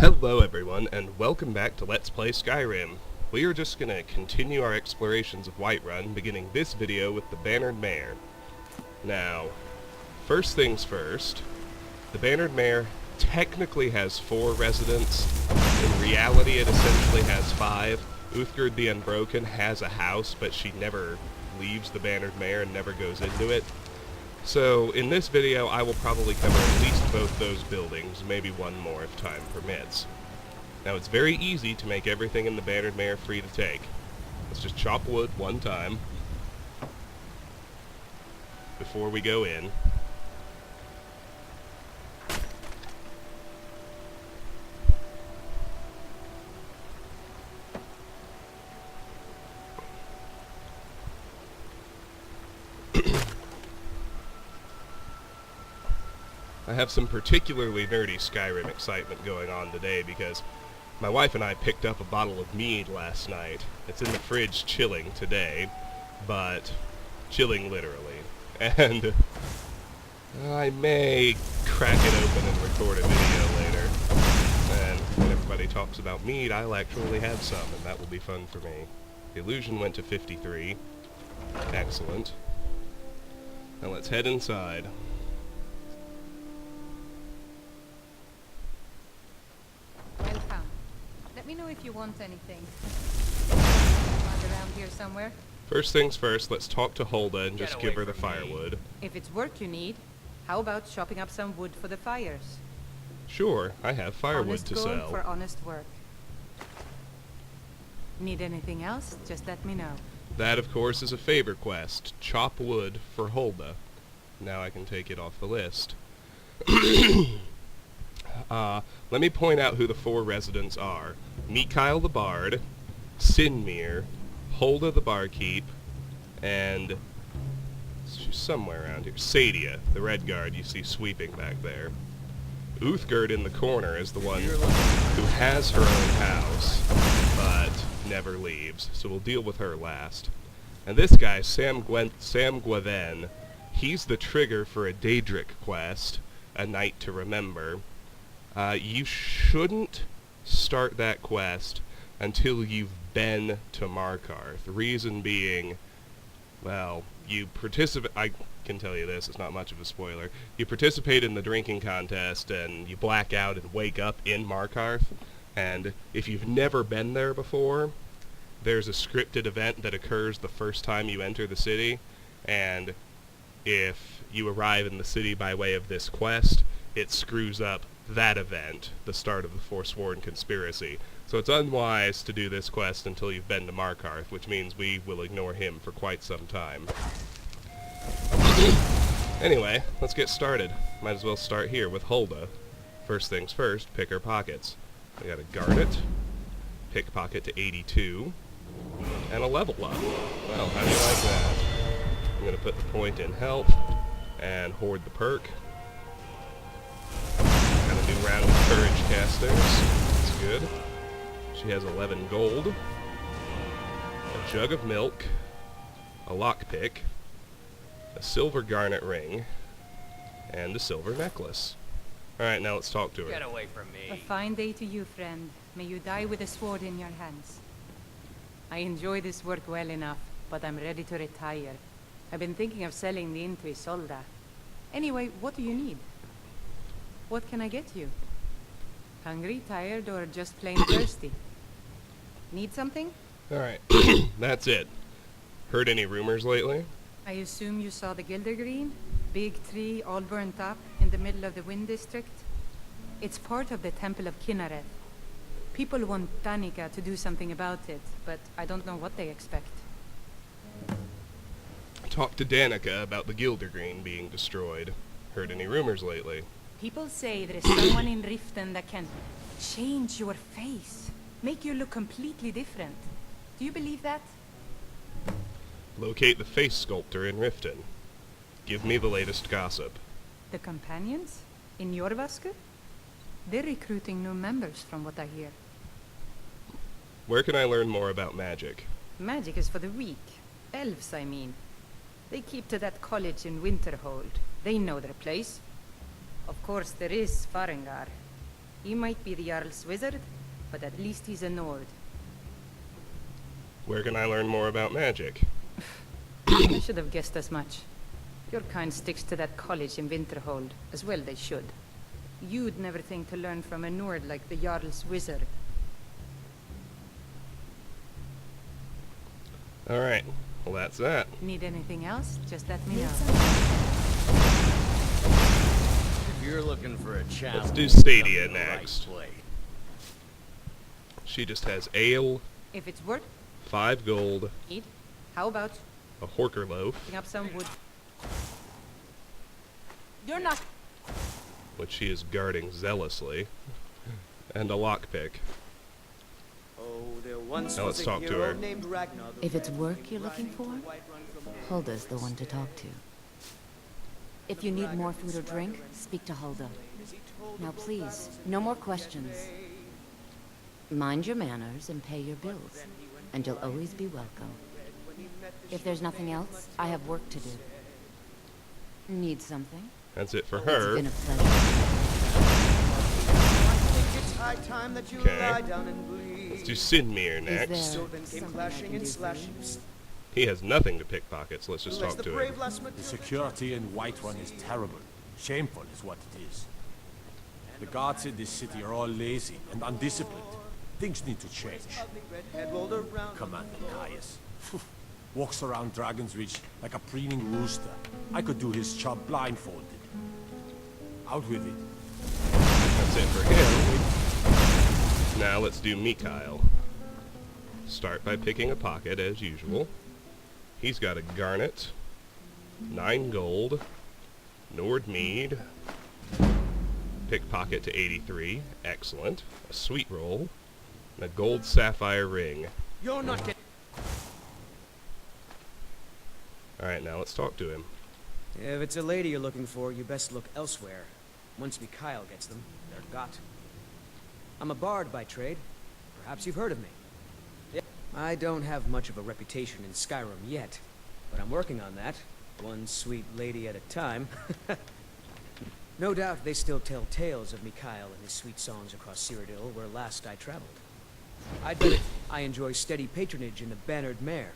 Hello everyone, and welcome back to Let's Play Skyrim. We are just gonna continue our explorations of Whiterun, beginning this video with the Bannered Mare. Now, first things first, the Bannered Mare technically has 4 residents. In reality it essentially has 5. Uthgerd the Unbroken has a house, but she never leaves the Bannered Mare and never goes into it. So, in this video, I will probably cover at least both those buildings, maybe one more if time permits. Now, it's very easy to make everything in the Bannered Mare free to take. Let's just chop wood one time before we go in. I have some particularly nerdy Skyrim excitement going on today because my wife and I picked up a bottle of mead last night. It's in the fridge chilling today, but chilling literally. And I may crack it open and record a video later. And when everybody talks about mead, I'll actually have some, and that will be fun for me. The illusion went to 53. Excellent. Now let's head inside. Let me know if you want anything. Around here somewhere. First things first, let's talk to Hulda and just give her the firewood. If it's work you need, how about chopping up some wood for the fires? Sure, I have firewood honest to gold sell. For honest work. Need anything else? Just let me know. That, of course, is a favor quest. Chop wood for Hulda. Now I can take it off the list. Let me point out who the 4 residents are. Mikhail the Bard, Sinmir, Hulda the Barkeep, and she's somewhere around here. Sadia, the Red Guard you see sweeping back there. Uthgerd in the corner is the one who has her own house, but never leaves, so we'll deal with her last. And this guy, Sam Gwaven, he's the trigger for a Daedric quest, A Night to Remember. You shouldn't start that quest until you've been to Markarth. Reason being, well, you participate... I can tell you this, it's not much of a spoiler. You participate in the drinking contest and you black out and wake up in Markarth. And if you've never been there before, there's a scripted event that occurs the first time you enter the city. And if you arrive in the city by way of this quest, it screws up that event, the start of the Forsworn Conspiracy. So it's unwise to do this quest until you've been to Markarth, which means we will ignore him for quite some time. Anyway, let's get started. Might as well start here with Hulda. First things first, pick her pockets. We got a Garnet, pickpocket to 82, and a level up. Well, how do you like that? I'm going to put the point in health, and hoard the perk. A new round of courage casters. That's good. She has 11 gold, a jug of milk, a lockpick, a silver garnet ring, and a silver necklace. Alright, now let's talk to her. Get away from me. A fine day to you, friend. May you die with a sword in your hands. I enjoy this work well enough, but I'm ready to retire. I've been thinking of selling the inn to Isolda. Anyway, what do you need? What can I get you? Hungry, tired, or just plain thirsty? Need something? Alright, that's it. Heard any rumors lately? I assume you saw the Gildergreen? Big tree, all burnt up, in the middle of the Wind District? It's part of the Temple of Kinnareth. People want Danica to do something about it, but I don't know what they expect. Talked to Danica about the Gildergreen being destroyed. Heard any rumors lately? People say there is someone in Riften that can change your face, make you look completely different. Do you believe that? Locate the face sculptor in Riften. Give me the latest gossip. The companions? In Jorvaskr? They're recruiting new members from what I hear. Where can I learn more about magic? Magic is for the weak. Elves, I mean. They keep to that college in Winterhold. They know their place. Of course, there is Farengar. He might be the Jarl's wizard, but at least he's a Nord. Where can I learn more about magic? I should have guessed as much. Your kind sticks to that college in Winterhold, as well they should. You'd never think to learn from a Nord like the Jarl's wizard. Alright, well that's that. Need anything else? Just let me know. If you're looking for a challenge, Let's do Stadia you've come to the right next. place. She just has ale, If it's worth 5 gold, it, how about a horker loaf, picking up some wood? You're not. which she is guarding zealously, and a lockpick. Oh, there once Now was let's a talk to hero her. named Ragnar the If it's Red, work you're looking riding for, to Whiterun from the Hulda's the one to talk to. If you need more food or drink, speak to Hulda. Now please, no more questions. Mind your manners and pay your bills, and you'll always be welcome. If there's nothing else, I have work to do. Need something? That's it for It's her. been a pleasure. I think it's high time that you Okay. lie down and bleed. Let's do Sinmir Is next. there So then came something I clashing can and do for slashing. you? He has nothing to pickpocket, so let's just Let's talk the to brave him. lass The Matilda security in Whiterun is terrible. Shameful is what it is. The guards in this city are all lazy and undisciplined. Things need to change. redhead rolled around. Commander Caius. Walks around Dragon's Reach like a preening rooster. I could do his job blindfolded. Out with it. That's it for him. Now let's do Mikhail. Start by picking a pocket, as usual. He's got a garnet, 9 gold, Nord mead, pickpocket to 83, excellent, a sweet roll, and a gold sapphire ring. You're not getting. Alright, now let's talk to him. If it's a lady you're looking for, you best look elsewhere. Once Mikhail gets them, they're got. I'm a bard by trade. Perhaps you've heard of me. Yeah. I don't have much of a reputation in Skyrim yet, but I'm working on that, one sweet lady at a time. No doubt they still tell tales of Mikhail and his sweet songs across Cyrodiil, where last I traveled. I bet I enjoy steady patronage in the Bannered Mare.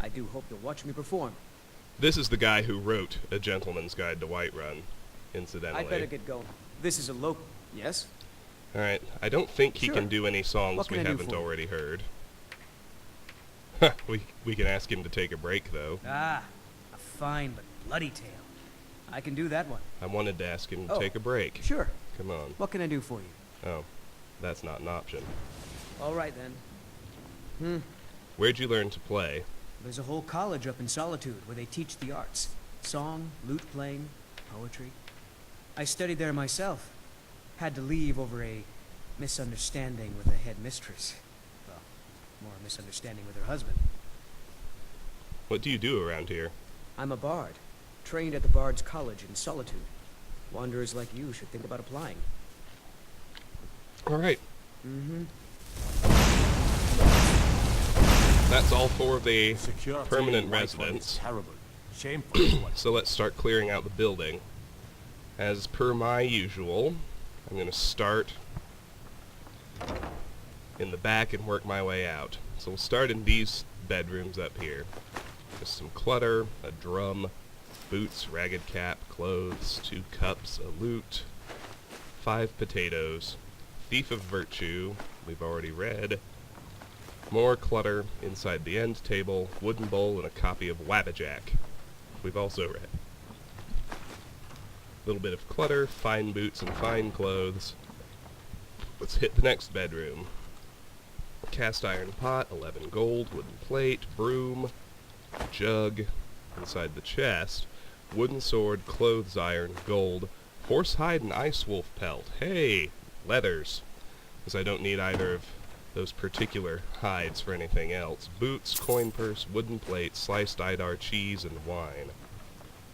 I do hope you'll watch me perform. This is the guy who wrote A Gentleman's Guide to Whiterun, incidentally. I'd better get going. This is a local. Yes? Alright, I don't think he Sure. can do any songs What we can I do haven't for you? already heard. we can ask him to take a break, though. Ah, a fine but bloody tale. I can do that one. I wanted to ask him to Oh. take a break. Sure. Come on. What can I do for you? Oh, that's not an option. All right then. Where'd you learn to play? There's a whole college up in Solitude where they teach the arts. Song, lute playing, poetry. I studied there myself. Had to leave over a misunderstanding with the headmistress. Well, more a misunderstanding with her husband. What do you do around here? I'm a bard. Trained at the Bard's College in Solitude. Wanderers like you should think about applying. Alright, Mm-hmm. that's all 4 of the Security permanent in Whiterun residents. is terrible. Shameful is what So let's start clearing out the building. As per my usual, I'm going to start in the back and work my way out. So we'll start in these bedrooms up here. Just some clutter, a drum, boots, ragged cap, clothes, 2 cups, a lute, 5 potatoes, thief of virtue, we've already read, more clutter inside the end table, wooden bowl, and a copy of Wabbajack, we've also read. A little bit of clutter, fine boots and fine clothes. Let's hit the next bedroom. Cast iron pot, 11 gold, wooden plate, broom, jug. Inside the chest, wooden sword, clothes iron, gold, horse hide and ice wolf pelt. Hey, leathers, because I don't need either of those particular hides for anything else. Boots, coin purse, wooden plate, sliced idar, cheese, and wine.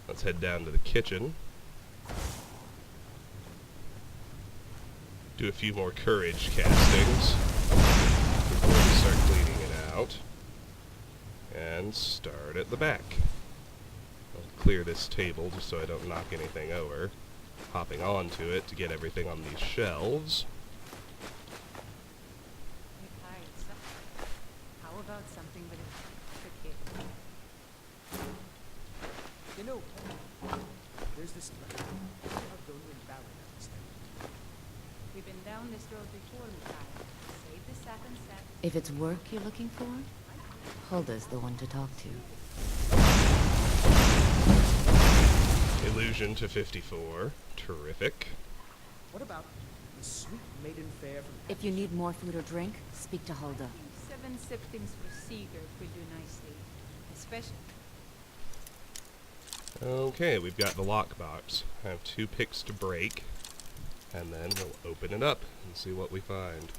Let's head down to the kitchen. Do a few more courage castings before we start cleaning it out. And start at the back. I'll clear this table just so I don't knock anything over. Hopping onto it to get everything on these shelves. down this road before me, Kyle. Save the satin set. If it's work you're looking for, Hulda's the one to talk to. Illusion to 54. Terrific. What about the sweet maiden fair from... If you need more food or drink, speak to Hulda. 7 siftings for Sigurd will do nicely. Especially... Okay, we've got the lockbox. I have 2 picks to break, and then we'll open it up and see what we find.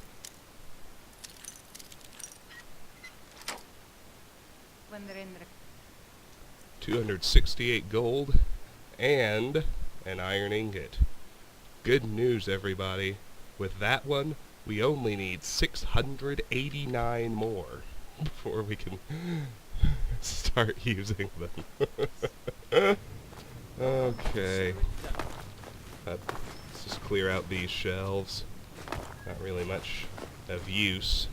when they're in the... 268 gold, and an iron ingot. Good news, everybody. With that one, we only need 689 more before we can start using them. Okay. Let's just clear out these shelves. Not really much of use.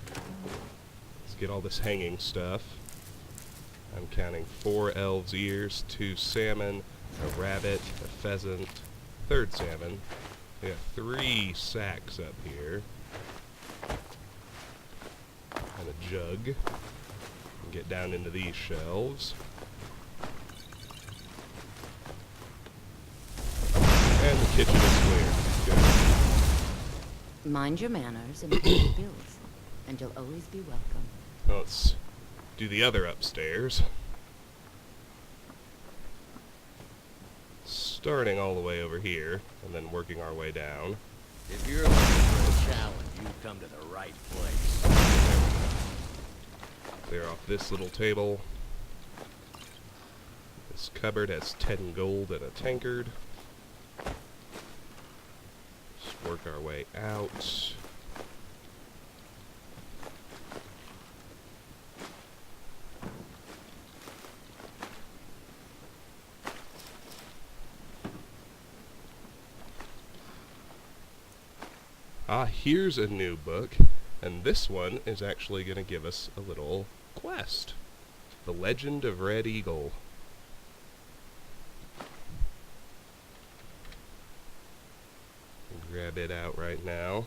Let's get all this hanging stuff. I'm counting 4 elves' ears, 2 salmon, a rabbit, a pheasant, 3rd salmon. We got 3 sacks up here. And a jug. And get down into these shelves. And the kitchen is clear. Good. Mind your manners and pay your bills, and you'll always be welcome. Let's do the other upstairs. Starting all the way over here, and then working our way down. If you're looking for a challenge, you've come to the right place. Clear off this little table. This cupboard has 10 gold and a tankard. Just work our way out. Ah, here's a new book, and this one is actually going to give us a little quest. The Legend of Red Eagle. Grab it out right now.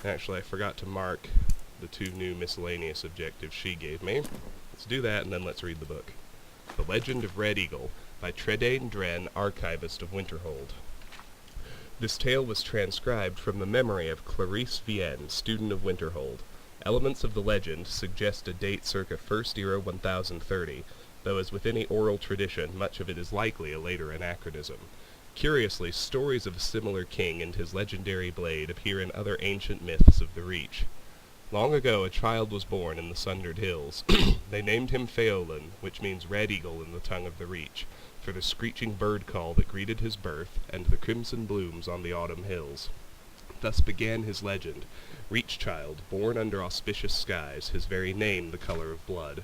Actually, I forgot to mark the 2 new miscellaneous objectives she gave me. Let's do that, and then let's read the book. The Legend of Red Eagle, by Tredain Dren, Archivist of Winterhold. This tale was transcribed from the memory of Clarice Vienne, student of Winterhold. Elements of the legend suggest a date circa 1st era 1030, though as with any oral tradition, much of it is likely a later anachronism. Curiously, stories of a similar king and his legendary blade appear in other ancient myths of the Reach. Long ago a child was born in the Sundered Hills. They named him Pheolan, which means Red Eagle in the tongue of the Reach, for the screeching bird call that greeted his birth, and the crimson blooms on the autumn hills. Thus began his legend, Reach child, born under auspicious skies, his very name the color of blood.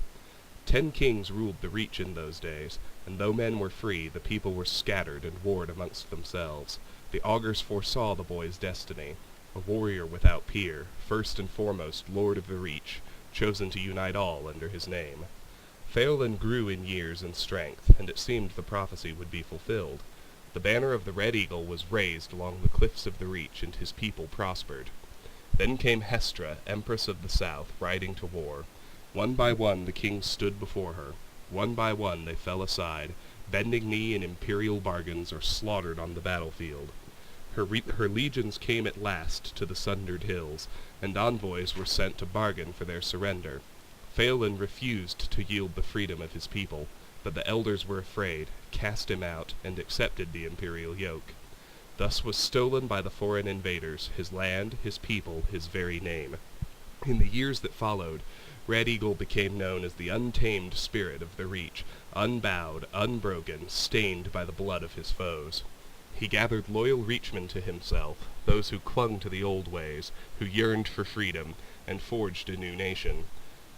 10 kings ruled the Reach in those days, and though men were free, the people were scattered and warred amongst themselves. The augurs foresaw the boy's destiny, a warrior without peer, first and foremost lord of the Reach, chosen to unite all under his name. Pheolan grew in years and strength, and it seemed the prophecy would be fulfilled. The banner of the Red Eagle was raised along the cliffs of the Reach, and his people prospered. Then came Hestra, Empress of the South, riding to war. One by one the kings stood before her. One by one they fell aside, bending knee in imperial bargains or slaughtered on the battlefield. Her legions came at last to the Sundered Hills, and envoys were sent to bargain for their surrender. Pheolan refused to yield the freedom of his people, but the elders were afraid, cast him out, and accepted the imperial yoke. Thus was stolen by the foreign invaders his land, his people, his very name. In the years that followed, Red Eagle became known as the untamed spirit of the Reach, unbowed, unbroken, stained by the blood of his foes. He gathered loyal Reachmen to himself, those who clung to the old ways, who yearned for freedom, and forged a new nation.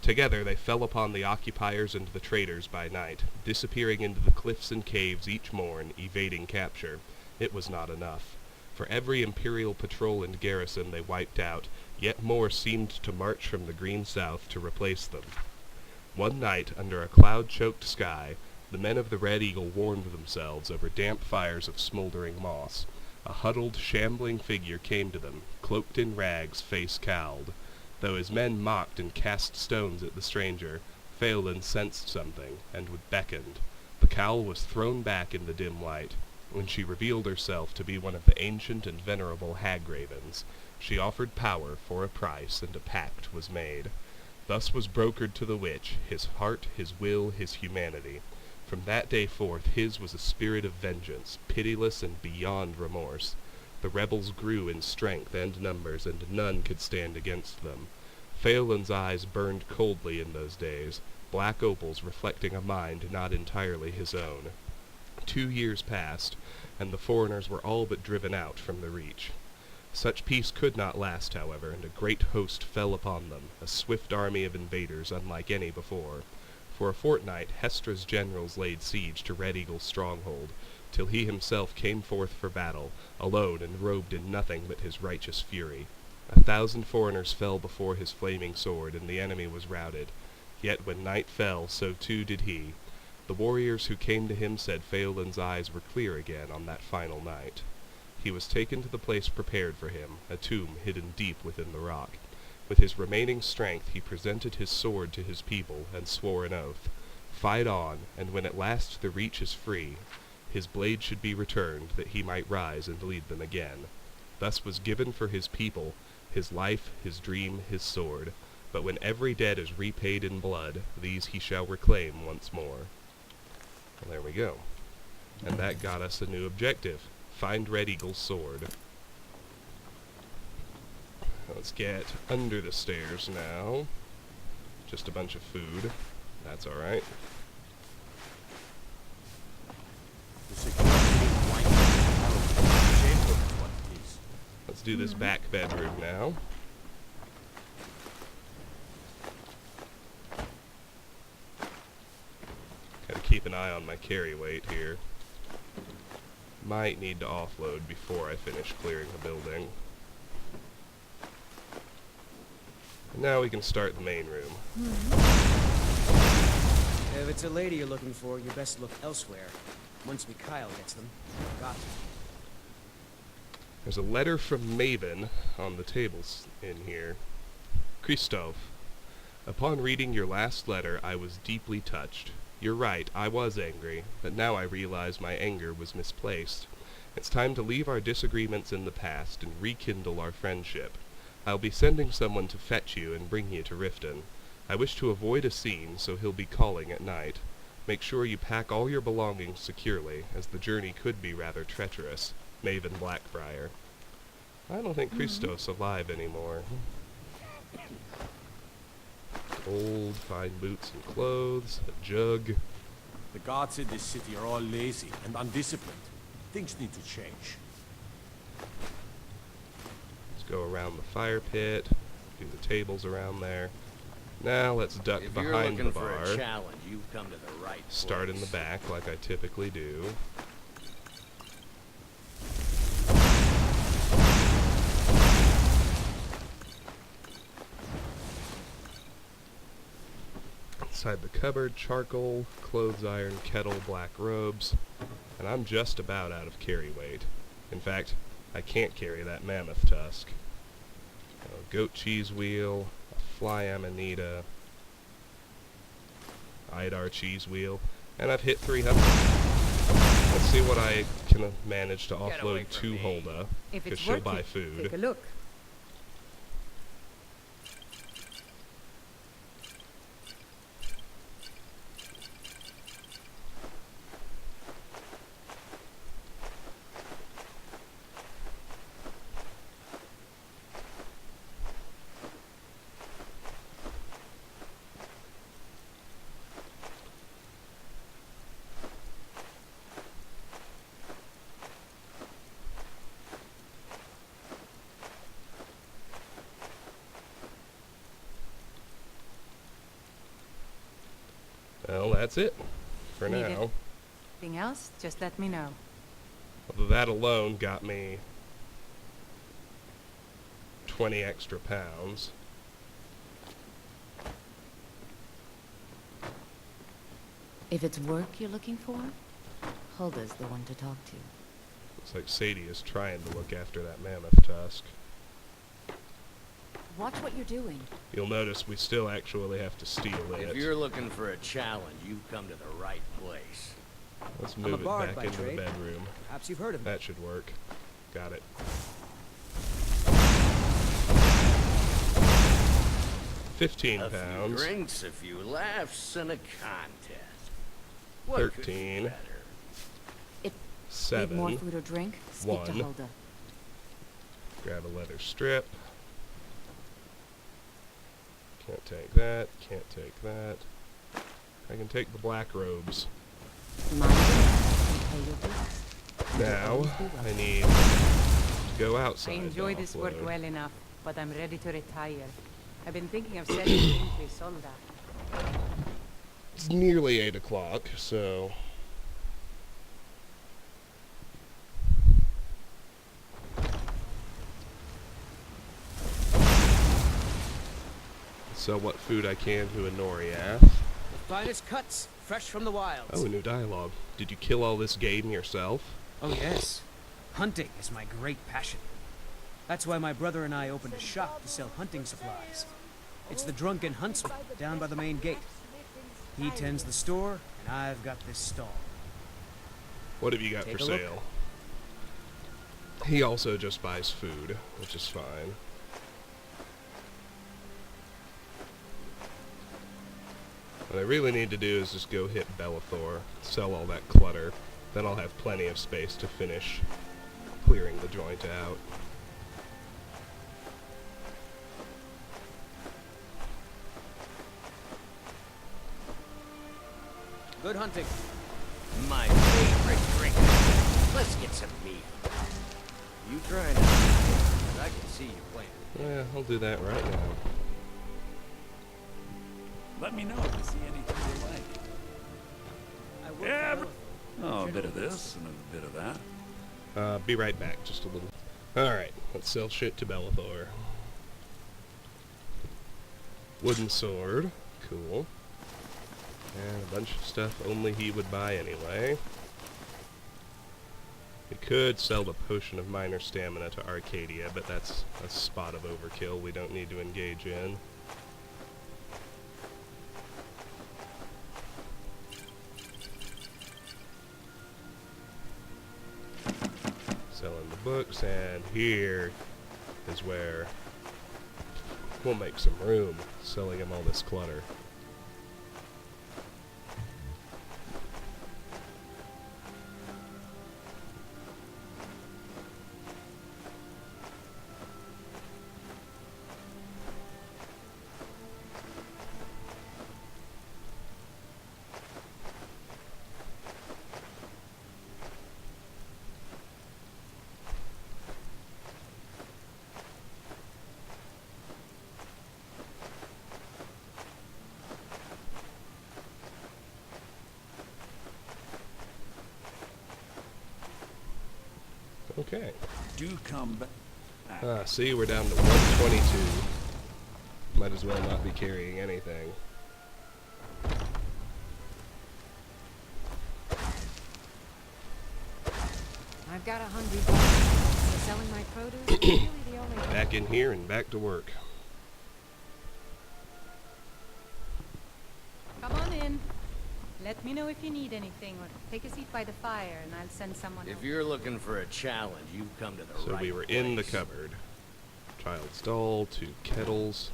Together they fell upon the occupiers and the traders by night, disappearing into the cliffs and caves each morn, evading capture. It was not enough. For every imperial patrol and garrison they wiped out, yet more seemed to march from the green south to replace them. One night, under a cloud-choked sky, the men of the Red Eagle warmed themselves over damp fires of smoldering moss. A huddled, shambling figure came to them, cloaked in rags, face cowled. Though his men mocked and cast stones at the stranger, Phelan sensed something, and beckoned. The cowl was thrown back in the dim light, when she revealed herself to be one of the ancient and venerable hag-ravens. She offered power for a price, and a pact was made. Thus was brokered to the witch his heart, his will, his humanity. From that day forth his was a spirit of vengeance, pitiless and beyond remorse. The rebels grew in strength and numbers, and none could stand against them. Phelan's eyes burned coldly in those days, black opals reflecting a mind not entirely his own. 2 years passed, and the foreigners were all but driven out from the Reach. Such peace could not last, however, and a great host fell upon them, a swift army of invaders unlike any before. For a fortnight Hestra's generals laid siege to Red Eagle's stronghold, till he himself came forth for battle, alone and robed in nothing but his righteous fury. 1,000 foreigners fell before his flaming sword, and the enemy was routed. Yet when night fell, so too did he. The warriors who came to him said Phelan's eyes were clear again on that final night. He was taken to the place prepared for him, a tomb hidden deep within the rock. With his remaining strength he presented his sword to his people, and swore an oath. Fight on, and when at last the Reach is free, his blade should be returned, that he might rise and lead them again. Thus was given for his people his life, his dream, his sword. But when every debt is repaid in blood, these he shall reclaim once more. Well, there we go. And that got us a new objective. Find Red Eagle's sword. Let's get under the stairs now. Just a bunch of food. That's alright. The security in Whiterun is terrible. Shameful is what it is. Let's do this back bedroom now. Gotta keep an eye on my carry weight here. Might need to offload before I finish clearing the building. And now we can start the main room. If it's a lady you're looking for, you best look elsewhere. Once Mikhail gets them, they're got. There's a letter from Maven on the tables in here. Christoph, upon reading your last letter, I was deeply touched. You're right, I was angry, but now I realize my anger was misplaced. It's time to leave our disagreements in the past and rekindle our friendship. I'll be sending someone to fetch you and bring you to Riften. I wish to avoid a scene, so he'll be calling at night. Make sure you pack all your belongings securely, as the journey could be rather treacherous. Maven Blackbriar. I don't think Christoph's alive anymore. Old, fine boots and clothes, a jug. The guards in this city are all lazy and undisciplined. Things need to change. Let's go around the fire pit, do the tables around there. Now let's duck If you're behind the looking for bar. a challenge, you've come to the right Start in the place. back like I typically do. Inside the cupboard, charcoal, clothes iron, kettle, black robes, and I'm just about out of carry weight. In fact, I can't carry that mammoth tusk. A goat cheese wheel, a fly amanita, Idar cheese wheel, and I've hit 300. Let's see what I can manage to Get away offload from to me. Hulda, If because it's she'll worth buy it, food. take a look. Well, that's it for Need it. now. Anything else? Just let me know. Although that alone got me 20 extra pounds. If it's work you're looking for, Hulda's the one to talk to. Looks like Sadie is trying to look after that mammoth tusk. Watch what you're doing. You'll notice we still actually have to steal it. If you're looking for a challenge, you've come to the right place. Let's I'm a move it bard back by into the trade. bedroom. Perhaps you've heard of me. That should work. Got it. £15. A few drinks, a few laughs, and a contest. What could be 13. better? Need more 7. food or drink? Speak to 1. Hulda. Grab a leather strip. Can't take that. Can't take that. I can take the black robes. Mind your manners and pay your bills. Now, Always be welcome. I need to go I outside. enjoy to this work offload. well enough, but I'm ready to retire. I've been thinking of selling the entry solda. It's nearly 8 o'clock, so... Sell what food I can to a Noriath. Finest cuts, fresh from the wilds. Oh, a new dialogue. Did you kill all this game yourself? Oh, yes. Hunting is my great passion. That's why my brother and I opened a shop to sell hunting supplies. It's the Drunken Huntsman down by the main gate. He tends the store, and I've got this stall. What have you got Take for a look. sale? He also just buys food, which is fine. What I really need to do is just go hit Bellathor, sell all that clutter, then I'll have plenty of space to finish clearing the joint out. Good hunting. My favorite drink. Let's get some meat. You trying to... I can see you playing. Yeah, I'll do that right now. Let me know if you see anything you like. I work Yeah, for Oh, a bit of this and a bit of that. Be right back, just a little. Alright, let's sell shit to Bellathor. Wooden sword, cool. And a bunch of stuff only he would buy anyway. We could sell the Potion of Minor Stamina to Arcadia, but that's a spot of overkill we don't need to engage in. Selling the books, and here is where we'll make some room, selling him all this clutter. Okay. Do come back. See, we're down to 122. Might as well not be carrying anything. I've got a hungry dog. So selling my produce is really the only way. Back in here and back to work. Come on in. Let me know if you need anything, or take a seat by the fire, and I'll send someone If over. you're looking for a challenge, you've come to the So right we were place. in the cupboard. Child's doll, 2 kettles,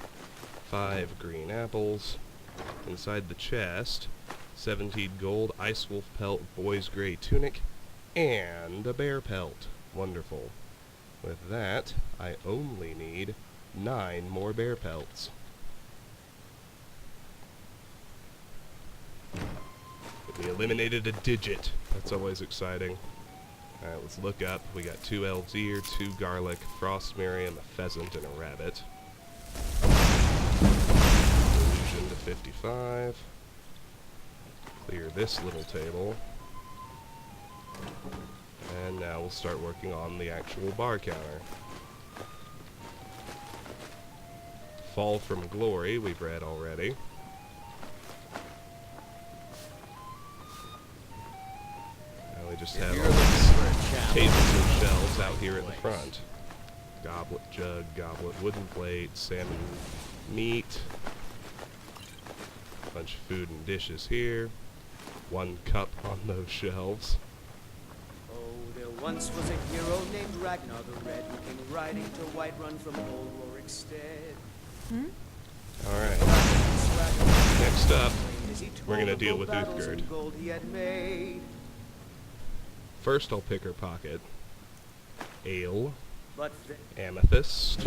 5 green apples. Inside the chest, 17 gold, ice wolf pelt, boy's gray tunic, and a bear pelt. Wonderful. With that, I only need 9 more bear pelts. We eliminated a digit. That's always exciting. Alright, let's look up. We got 2 elves ear, 2 garlic, frost miriam, a pheasant, and a rabbit. Illusion to 55. Clear this little table. And now we'll start working on the actual bar counter. Fall from Glory, we've read already. just have all these tables and shelves out here at the front. Goblet, jug, goblet, wooden plate, salmon meat. Bunch of food and dishes here. One cup on those shelves. Oh, there once was a hero named Ragnar the Red who came riding to Whiterun from old Rorikstead. Alright. Next up, we're gonna deal with Uthgerd. First I'll pick her pocket. Ale. Amethyst.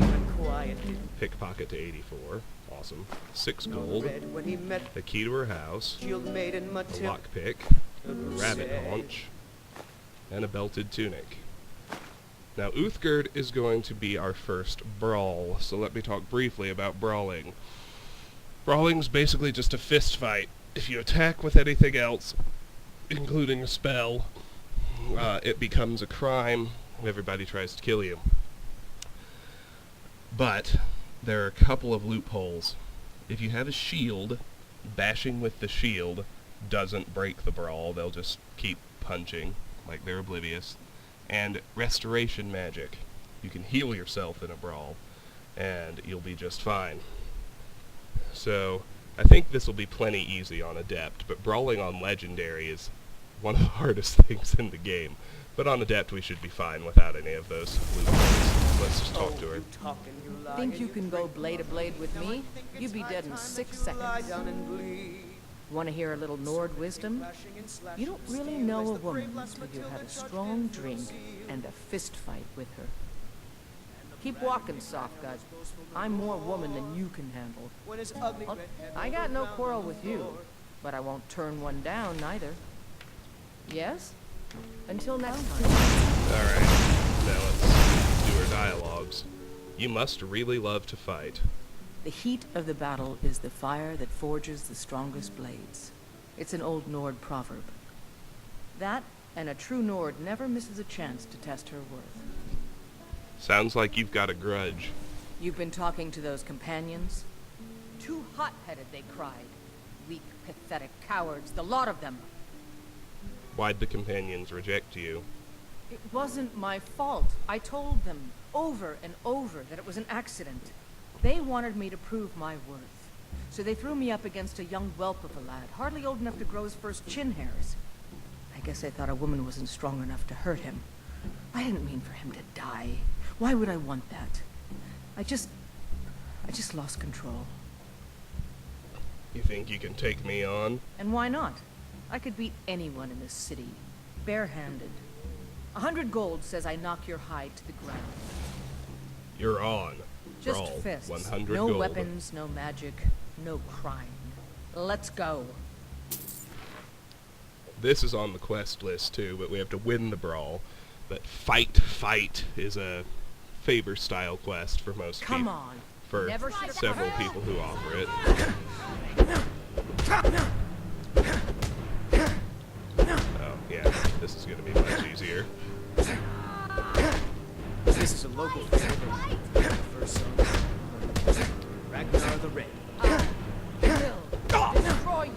Pickpocket to 84. Awesome. 6 gold. The key to her house. A lockpick. A rabbit haunch. And a belted tunic. Now Uthgerd is going to be our first brawl, so let me talk briefly about brawling. Brawling's basically just a fist fight. If you attack with anything else, including a spell, it becomes a crime. Everybody tries to kill you. But there are a couple of loopholes. If you have a shield, bashing with the shield doesn't break the brawl. They'll just keep punching like they're oblivious. And restoration magic. You can heal yourself in a brawl, and you'll be just fine. So, I think this will be plenty easy on Adept, but brawling on Legendary is one of the hardest things in the game. But on Adept we should be fine without any of those loopholes. Let's just talk to her. Think you can go blade to blade with me? You'd be dead in 6 seconds. Want to hear a little Nord wisdom? You don't really know a woman until you have a strong drink and a fist fight with her. Keep walking, soft gut. I'm more woman than you can handle. Well, I got no quarrel with you, but I won't turn one down neither. Yes? Until next time. Alright, now let's do our dialogues. You must really love to fight. The heat of the battle is the fire that forges the strongest blades. It's an old Nord proverb. That, and a true Nord never misses a chance to test her worth. Sounds like you've got a grudge. You've been talking to those companions? Too hot-headed, they cried. Weak, pathetic cowards, the lot of them. Why'd the companions reject you? It wasn't my fault. I told them over and over that it was an accident. They wanted me to prove my worth. So they threw me up against a young whelp of a lad, hardly old enough to grow his first chin hairs. I guess they thought a woman wasn't strong enough to hurt him. I didn't mean for him to die. Why would I want that? I just lost control. You think you can take me on? And why not? I could beat anyone in this city, barehanded. 100 gold says I knock your hide to the ground. You're on. Just Brawl, fists. 100 no gold. weapons, no magic, no crime. Let's go. This is on the quest list too, but we have to win the brawl. But fight is a favor style quest for most people. Come on. For Never should have several people who offer it. Oh yeah, this is gonna be much easier. This is a local favorite. First song. Ragnar the Red. Will destroy you.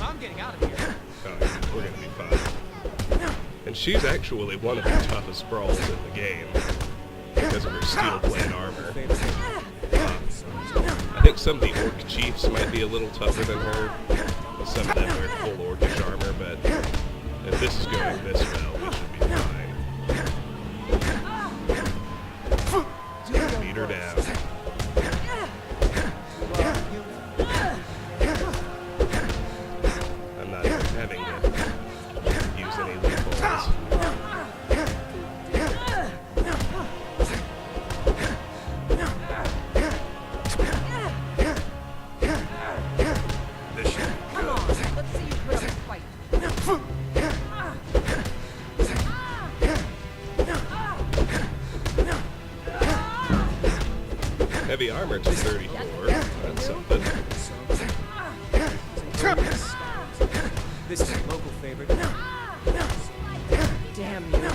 I'm getting out of here. Oh yeah, we're gonna be fine. And she's actually one of the toughest brawls in the game because of her steel blade armor. I think some of the orc chiefs might be a little tougher than her. Some of them wear full orcish armor, but if this is going this well, we should be fine. Beat her down. I'm not even having to use any loopholes. Come on. Let's see you put up a fight. Heavy armor to 34. That's something. This is a local favorite. Damn you.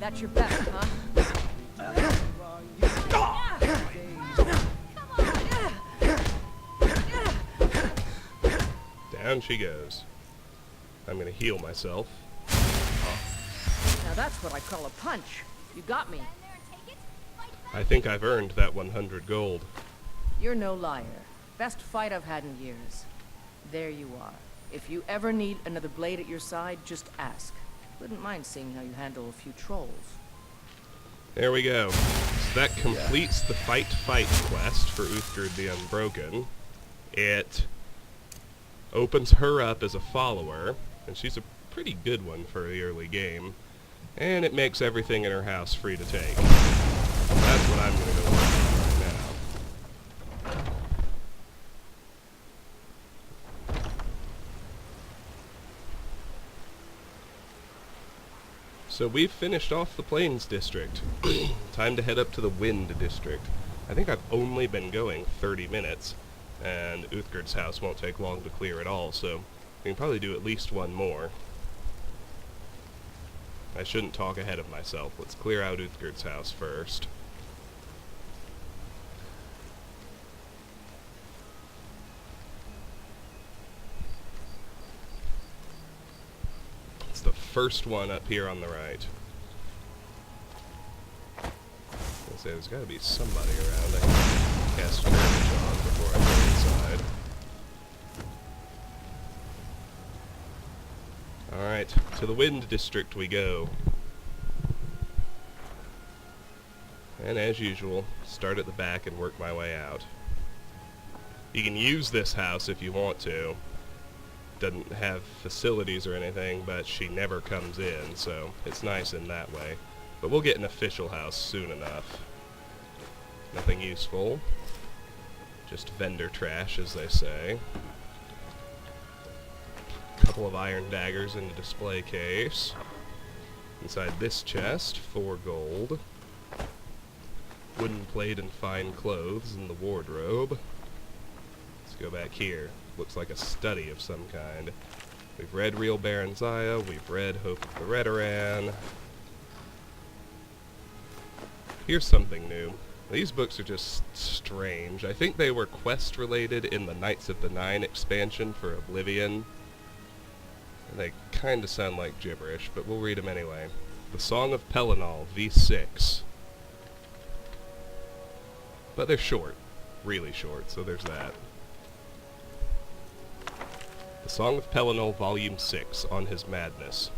That's your best, huh? Down she goes. I'm gonna heal myself. Now that's what I call a punch. You got me. I think I've earned that 100 gold. You're no liar. Best fight I've had in years. There you are. If you ever need another blade at your side, just ask. Wouldn't mind seeing how you handle a few trolls. There we go. So that completes the fight quest for Uthgerd the Unbroken. It opens her up as a follower, and she's a pretty good one for the early game. And it makes everything in her house free to take. That's what I'm going to go work on right now. So we've finished off the Plains District. Time to head up to the Wind District. I think I've only been going 30 minutes, and Uthgerd's house won't take long to clear at all, so we can probably do at least one more. I shouldn't talk ahead of myself. Let's clear out Uthgerd's house first. It's the first one up here on the right. I was gonna say, there's gotta be somebody around I can cast Courage on before I go inside. Alright, to the Wind District we go. And as usual, start at the back and work my way out. You can use this house if you want to. Doesn't have facilities or anything, but she never comes in, so it's nice in that way. But we'll get an official house soon enough. Nothing useful. Just vendor trash, as they say. Couple of iron daggers in the display case. Inside this chest, 4 gold. Wooden plate and fine clothes in the wardrobe. Let's go back here. Looks like a study of some kind. We've read Real Baron Zaya, we've read Hope of the Whiterun. Here's something new. These books are just strange. I think they were quest related in the Knights of the Nine expansion for Oblivion. They kinda sound like gibberish, but we'll read them anyway. The Song of Pelennor, V6. But they're short. Really short, so there's that. The Song of Pelennor, Volume 6, On His Madness.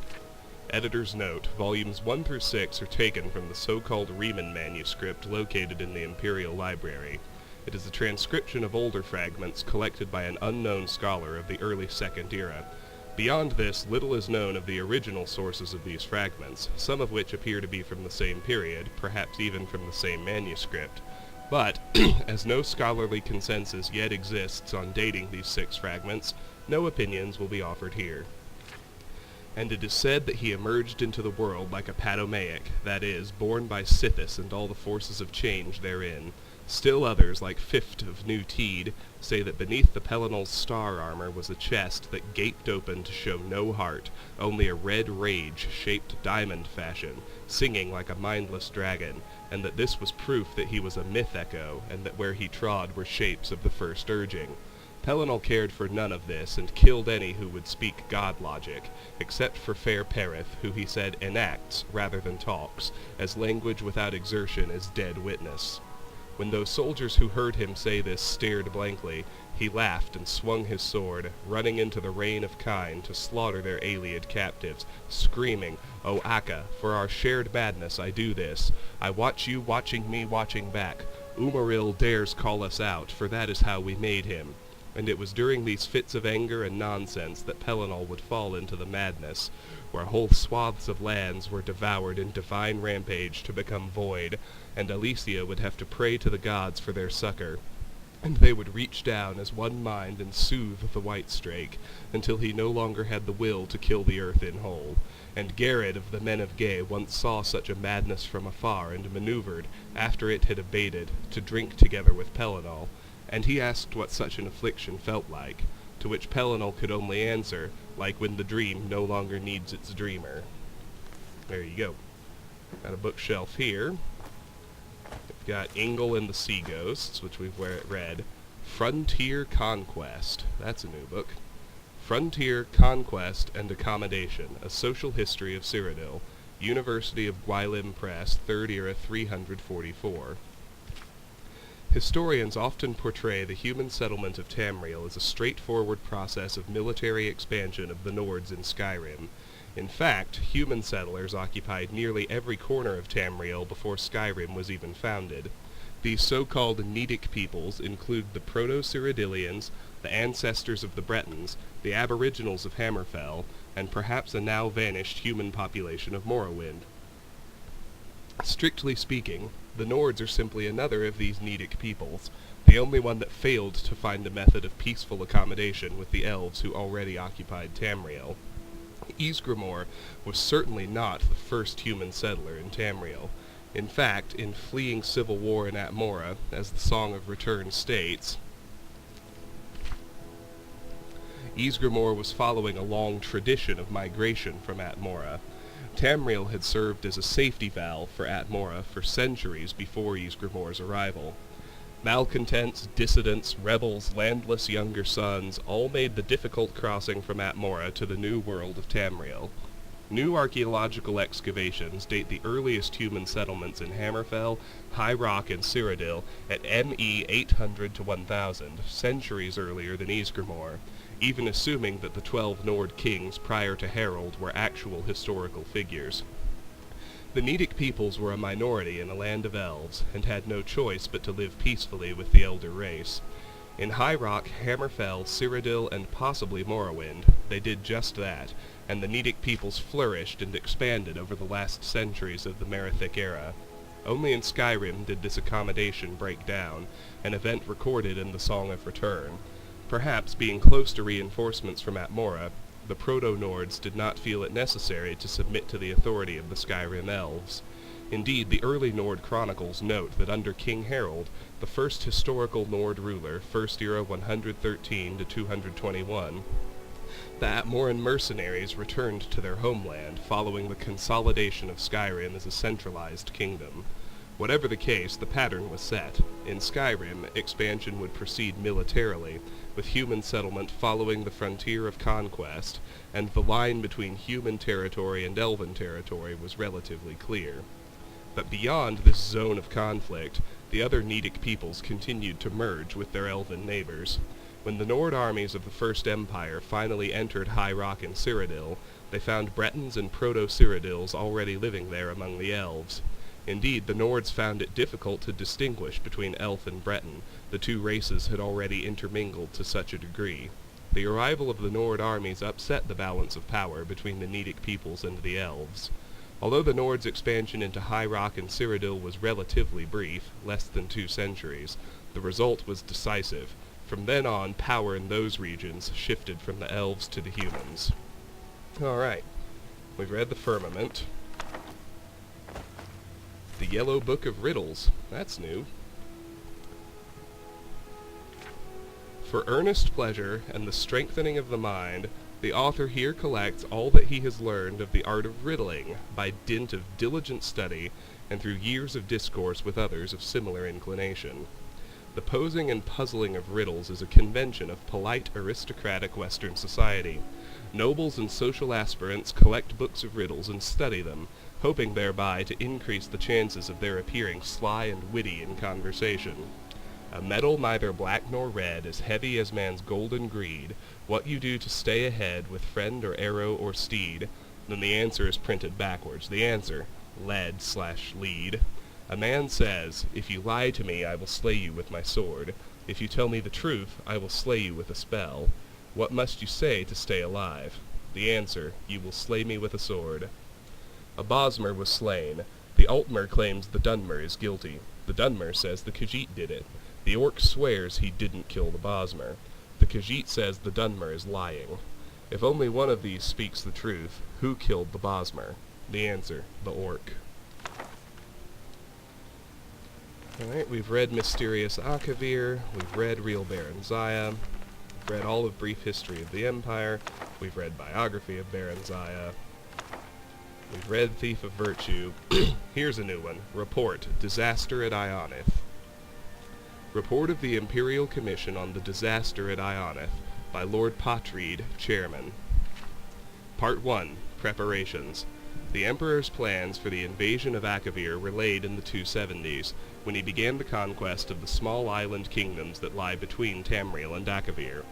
Editor's note, Volumes 1 through 6 are taken from the so-called Riemann manuscript located in the Imperial Library. It is a transcription of older fragments collected by an unknown scholar of the early Second Era. Beyond this, little is known of the original sources of these fragments, some of which appear to be from the same period, perhaps even from the same manuscript. But, as no scholarly consensus yet exists on dating these 6 fragments, no opinions will be offered here. And it is said that he emerged into the world like a padomaic, that is, born by Sithis and all the forces of change therein. Still others, like Fift of New Teed, say that beneath the Pelennor's star armor was a chest that gaped open to show no heart, only a red rage shaped diamond fashion, singing like a mindless dragon, and that this was proof that he was a myth echo, and that where he trod were shapes of the first urging. Pelennor cared for none of this, and killed any who would speak god logic, except for fair Perith, who he said enacts rather than talks, as language without exertion is dead witness. When those soldiers who heard him say this stared blankly, he laughed and swung his sword, running into the rain of kine to slaughter their Ayleid captives, screaming, "O Akka, for our shared madness I do this. I watch you watching me watching back. Umaril dares call us out, for that is how we made him." And it was during these fits of anger and nonsense that Pelennor would fall into the madness, where whole swaths of lands were devoured in divine rampage to become void, and Alesia would have to pray to the gods for their succor, and they would reach down as one mind and soothe the White Strake, until he no longer had the will to kill the earth in whole. And Garrod of the Men of Gay once saw such a madness from afar, and maneuvered, after it had abated, to drink together with Pelennor, and he asked what such an affliction felt like, to which Pelennor could only answer, like when the dream no longer needs its dreamer. There you go. Got a bookshelf here. We've got Ingle and the Sea Ghosts, which we've read. Frontier Conquest. That's a new book. Frontier, Conquest, and Accommodation, A Social History of Cyrodiil. University of Gwylym Press, 3rd era, 344. Historians often portray the human settlement of Tamriel as a straightforward process of military expansion of the Nords in Skyrim. In fact, human settlers occupied nearly every corner of Tamriel before Skyrim was even founded. These so-called Nedic peoples include the Proto-Cyrodiilians, the ancestors of the Bretons, the aboriginals of Hammerfell, and perhaps a now-vanished human population of Morrowind. Strictly speaking, the Nords are simply another of these Nedic peoples, the only one that failed to find a method of peaceful accommodation with the elves who already occupied Tamriel. Ysgramor was certainly not the first human settler in Tamriel. In fact, in fleeing civil war in Atmora, as the Song of Return states, Ysgramor was following a long tradition of migration from Atmora. Tamriel had served as a safety valve for Atmora for centuries before Ysgramor's arrival. Malcontents, dissidents, rebels, landless younger sons all made the difficult crossing from Atmora to the new world of Tamriel. New archaeological excavations date the earliest human settlements in Hammerfell, High Rock, and Cyrodiil at ME 800 to 1000, centuries earlier than Ysgramor, even assuming that the 12 Nord kings prior to Harold were actual historical figures. The Nedic peoples were a minority in a land of elves, and had no choice but to live peacefully with the elder race. In High Rock, Hammerfell, Cyrodiil, and possibly Morrowind, they did just that, and the Nedic peoples flourished and expanded over the last centuries of the Merethic era. Only in Skyrim did this accommodation break down, an event recorded in the Song of Return. Perhaps being close to reinforcements from Atmora, the Proto-Nords did not feel it necessary to submit to the authority of the Skyrim elves. Indeed, the early Nord chronicles note that under King Harold, the first historical Nord ruler, 1st era 113 to 221, the Atmoran mercenaries returned to their homeland following the consolidation of Skyrim as a centralized kingdom. Whatever the case, the pattern was set. In Skyrim, expansion would proceed militarily, with human settlement following the frontier of conquest, and the line between human territory and elven territory was relatively clear. But beyond this zone of conflict, the other Nedic peoples continued to merge with their elven neighbors. When the Nord armies of the First Empire finally entered High Rock and Cyrodiil, they found Bretons and Proto-Cyrodiils already living there among the elves. Indeed, the Nords found it difficult to distinguish between Elf and Breton. The two races had already intermingled to such a degree. The arrival of the Nord armies upset the balance of power between the Nedic peoples and the Elves. Although the Nords' expansion into High Rock and Cyrodiil was relatively brief, less than 2 centuries, the result was decisive. From then on, power in those regions shifted from the Elves to the humans. Alright, we've read the Firmament. The Yellow Book of Riddles. That's new. For earnest pleasure and the strengthening of the mind, the author here collects all that he has learned of the art of riddling by dint of diligent study and through years of discourse with others of similar inclination. The posing and puzzling of riddles is a convention of polite aristocratic Western society. Nobles and social aspirants collect books of riddles and study them, hoping thereby to increase the chances of their appearing sly and witty in conversation. A metal neither black nor red, as heavy as man's golden greed, what you do to stay ahead with friend or arrow or steed. Then the answer is printed backwards. The answer, lead/lead. A man says, if you lie to me, I will slay you with my sword. If you tell me the truth, I will slay you with a spell. What must you say to stay alive? The answer, you will slay me with a sword. A Bosmer was slain. The Altmer claims the Dunmer is guilty. The Dunmer says the Khajiit did it. The Orc swears he didn't kill the Bosmer. The Khajiit says the Dunmer is lying. If only one of these speaks the truth, who killed the Bosmer? The answer, the Orc. Alright, we've read Mysterious Akavir, we've read Real Baron Zaya, we've read all of Brief History of the Empire, we've read Biography of Baron Zaya. And Red Thief of Virtue. Here's a new one. Report. Disaster at Ionith. Report of the Imperial Commission on the Disaster at Ionith by Lord Potreed, Chairman. Part 1. Preparations. The Emperor's plans for the invasion of Akavir were laid in the 270s, when he began the conquest of the small island kingdoms that lie between Tamriel and Akavir.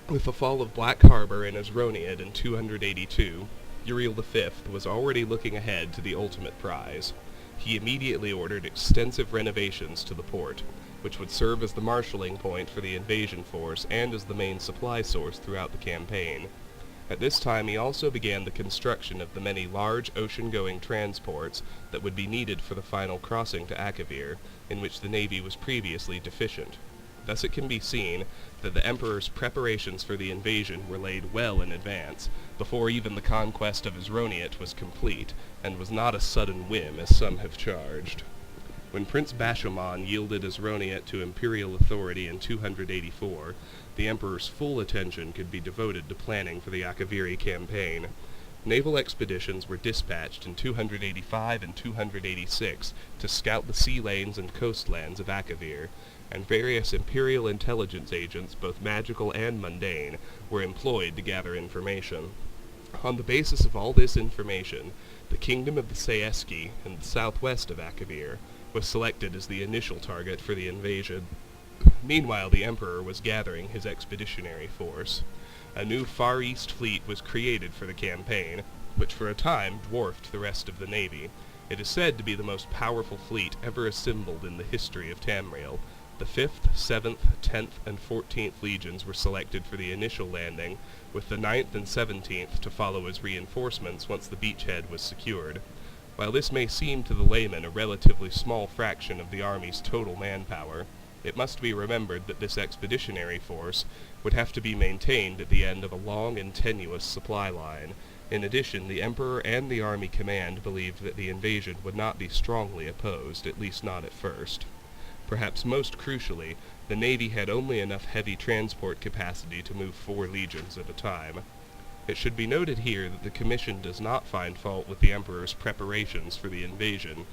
With the fall of Black Harbor and Asroniad in 282, Uriel V was already looking ahead to the ultimate prize. He immediately ordered extensive renovations to the port, which would serve as the marshalling point for the invasion force and as the main supply source throughout the campaign. At this time he also began the construction of the many large ocean-going transports that would be needed for the final crossing to Akavir, in which the navy was previously deficient. Thus it can be seen that the Emperor's preparations for the invasion were laid well in advance, before even the conquest of Asroniat was complete, and was not a sudden whim as some have charged. When Prince Bashaman yielded Asroniat to imperial authority in 284, the Emperor's full attention could be devoted to planning for the Akaviri campaign. Naval expeditions were dispatched in 285 and 286 to scout the sea lanes and coastlands of Akavir, and various imperial intelligence agents, both magical and mundane, were employed to gather information. On the basis of all this information, the kingdom of the Saeski in the southwest of Akavir was selected as the initial target for the invasion. Meanwhile, the Emperor was gathering his expeditionary force. A new Far East fleet was created for the campaign, which for a time dwarfed the rest of the navy. It is said to be the most powerful fleet ever assembled in the history of Tamriel. The 5th, 7th, 10th, and 14th legions were selected for the initial landing, with the 9th and 17th to follow as reinforcements once the beachhead was secured. While this may seem to the layman a relatively small fraction of the army's total manpower, it must be remembered that this expeditionary force would have to be maintained at the end of a long and tenuous supply line. In addition, the Emperor and the army command believed that the invasion would not be strongly opposed, at least not at first. Perhaps most crucially, the navy had only enough heavy transport capacity to move 4 legions at a time. It should be noted here that the Commission does not find fault with the Emperor's preparations for the invasion.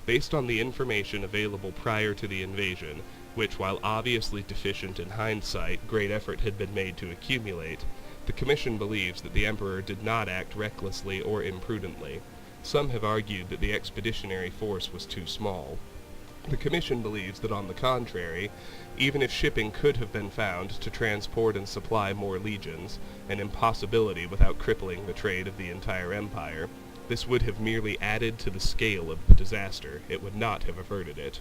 Based on the information available prior to the invasion, which, while obviously deficient in hindsight, great effort had been made to accumulate, the Commission believes that the Emperor did not act recklessly or imprudently. Some have argued that the expeditionary force was too small. The Commission believes that, on the contrary, even if shipping could have been found to transport and supply more legions, an impossibility without crippling the trade of the entire empire, this would have merely added to the scale of the disaster. It would not have averted it.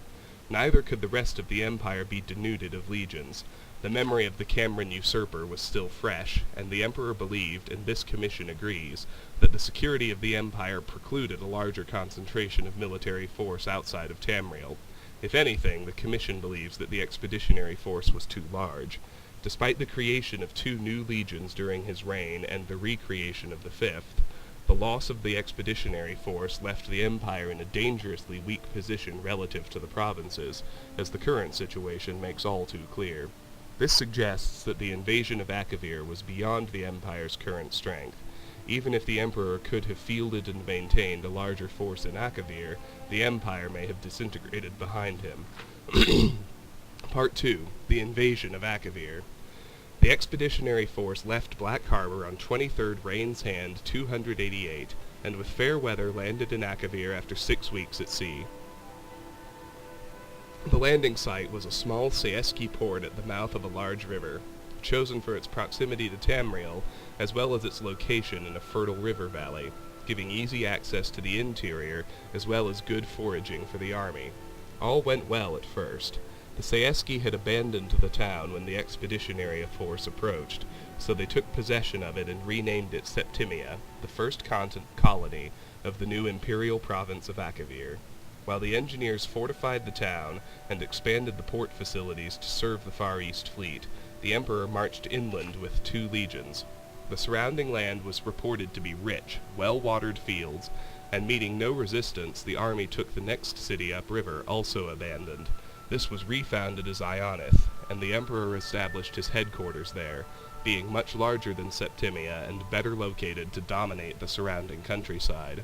Neither could the rest of the empire be denuded of legions. The memory of the Cameron usurper was still fresh, and the Emperor believed, and this commission agrees, that the security of the empire precluded a larger concentration of military force outside of Tamriel. If anything, the Commission believes that the expeditionary force was too large. Despite the creation of 2 new legions during his reign and the recreation of the 5th, the loss of the expeditionary force left the Empire in a dangerously weak position relative to the provinces, as the current situation makes all too clear. This suggests that the invasion of Akavir was beyond the Empire's current strength. Even if the Emperor could have fielded and maintained a larger force in Akavir, the Empire may have disintegrated behind him. Part 2. The Invasion of Akavir. The expeditionary force left Black Harbor on 23rd Rain's Hand 288, and with fair weather landed in Akavir after 6 weeks at sea. The landing site was a small Saeski port at the mouth of a large river, chosen for its proximity to Tamriel, as well as its location in a fertile river valley, giving easy access to the interior, as well as good foraging for the army. All went well at first. The Saeski had abandoned the town when the expeditionary force approached, so they took possession of it and renamed it Septimia, the first colony of the new imperial province of Akavir. While the engineers fortified the town and expanded the port facilities to serve the Far East fleet, the Emperor marched inland with 2 legions. The surrounding land was reported to be rich, well-watered fields, and meeting no resistance, the army took the next city upriver, also abandoned. This was refounded as Ionith, and the Emperor established his headquarters there. being much larger than Septimia and better located to dominate the surrounding countryside.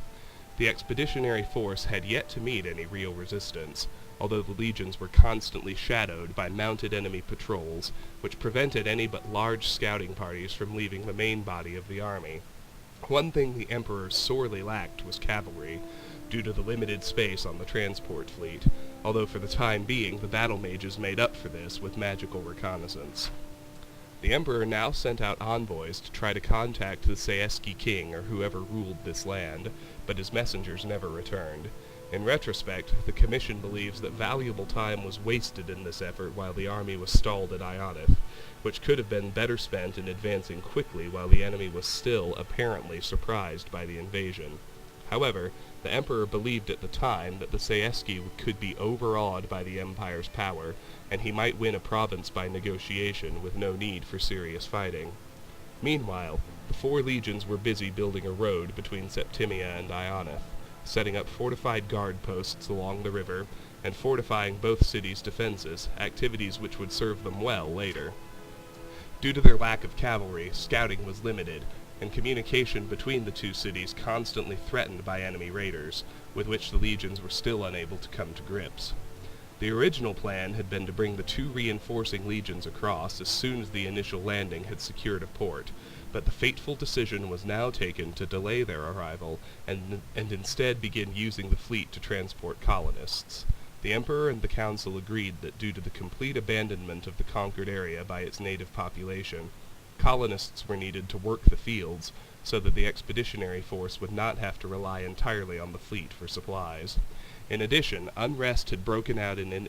The expeditionary force had yet to meet any real resistance, although the legions were constantly shadowed by mounted enemy patrols, which prevented any but large scouting parties from leaving the main body of the army. One thing the Emperor sorely lacked was cavalry, due to the limited space on the transport fleet, although for the time being the battle mages made up for this with magical reconnaissance. The Emperor now sent out envoys to try to contact the Saeski king or whoever ruled this land, but his messengers never returned. In retrospect, the Commission believes that valuable time was wasted in this effort while the army was stalled at Ionith, which could have been better spent in advancing quickly while the enemy was still apparently surprised by the invasion. However, the Emperor believed at the time that the Saeski could be overawed by the Empire's power, and he might win a province by negotiation with no need for serious fighting. Meanwhile, the 4 legions were busy building a road between Septimia and Ionith, setting up fortified guard posts along the river, and fortifying both cities' defenses, activities which would serve them well later. Due to their lack of cavalry, scouting was limited, and communication between the 2 cities constantly threatened by enemy raiders, with which the legions were still unable to come to grips. The original plan had been to bring the 2 reinforcing legions across as soon as the initial landing had secured a port, but the fateful decision was now taken to delay their arrival and instead begin using the fleet to transport colonists. The Emperor and the Council agreed that due to the complete abandonment of the conquered area by its native population, colonists were needed to work the fields so that the expeditionary force would not have to rely entirely on the fleet for supplies. In addition, unrest had broken out in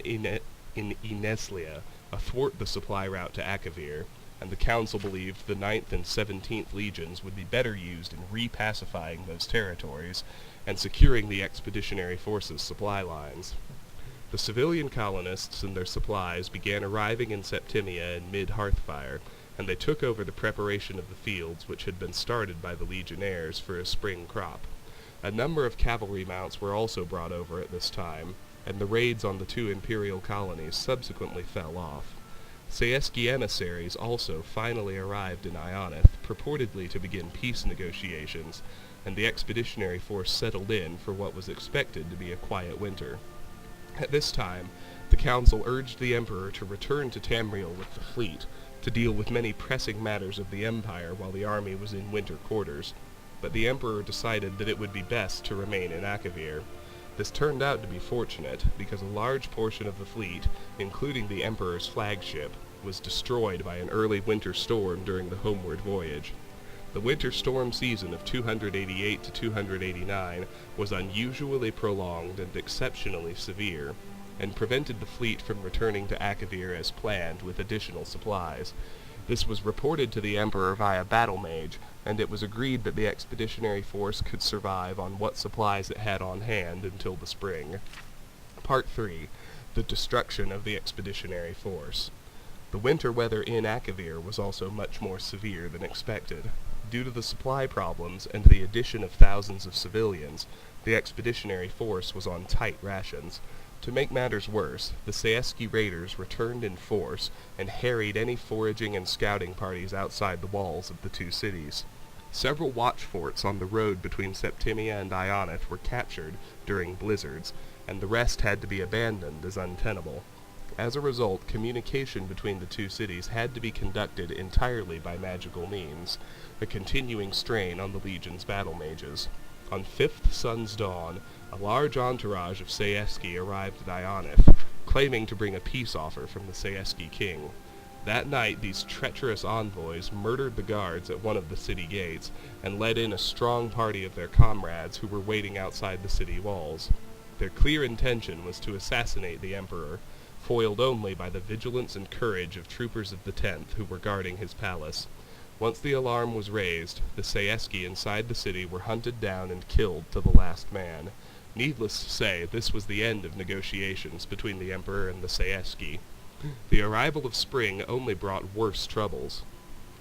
Ineslia athwart the supply route to Akavir, and the Council believed the 9th and 17th Legions would be better used in repacifying those territories and securing the expeditionary force's supply lines. The civilian colonists and their supplies began arriving in Septimia in mid-Hearthfire, and they took over the preparation of the fields which had been started by the legionnaires for a spring crop. A number of cavalry mounts were also brought over at this time, and the raids on the 2 imperial colonies subsequently fell off. Saeski emissaries also finally arrived in Ionith, purportedly to begin peace negotiations, and the expeditionary force settled in for what was expected to be a quiet winter. At this time, the Council urged the Emperor to return to Tamriel with the fleet, to deal with many pressing matters of the Empire while the army was in winter quarters, but the Emperor decided that it would be best to remain in Akavir. This turned out to be fortunate, because a large portion of the fleet, including the Emperor's flagship, was destroyed by an early winter storm during the homeward voyage. The winter storm season of 288 to 289 was unusually prolonged and exceptionally severe, and prevented the fleet from returning to Akavir as planned with additional supplies. This was reported to the Emperor via battle mage, and it was agreed that the expeditionary force could survive on what supplies it had on hand until the spring. Part 3. The destruction of the expeditionary force. The winter weather in Akavir was also much more severe than expected. Due to the supply problems and the addition of thousands of civilians, the expeditionary force was on tight rations. To make matters worse, the Saeski raiders returned in force and harried any foraging and scouting parties outside the walls of the 2 cities. Several watch forts on the road between Septimia and Ionith were captured during blizzards, and the rest had to be abandoned as untenable. As a result, communication between the 2 cities had to be conducted entirely by magical means, a continuing strain on the Legion's battle mages. On 5th Sun's Dawn, a large entourage of Saeski arrived at Ionith, claiming to bring a peace offer from the Saeski king. That night, these treacherous envoys murdered the guards at one of the city gates, and led in a strong party of their comrades who were waiting outside the city walls. Their clear intention was to assassinate the Emperor, foiled only by the vigilance and courage of troopers of the 10th who were guarding his palace. Once the alarm was raised, the Saeski inside the city were hunted down and killed to the last man. Needless to say, this was the end of negotiations between the Emperor and the Saeski. The arrival of spring only brought worse troubles.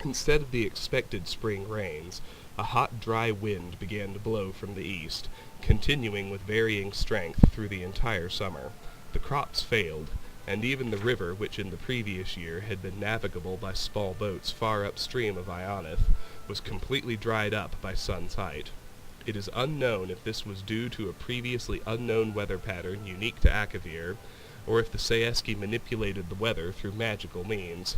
Instead of the expected spring rains, a hot, dry wind began to blow from the east, continuing with varying strength through the entire summer. The crops failed, and even the river, which in the previous year had been navigable by small boats far upstream of Ionith, was completely dried up by sun's height. It is unknown if this was due to a previously unknown weather pattern unique to Akavir, or if the Saeski manipulated the weather through magical means.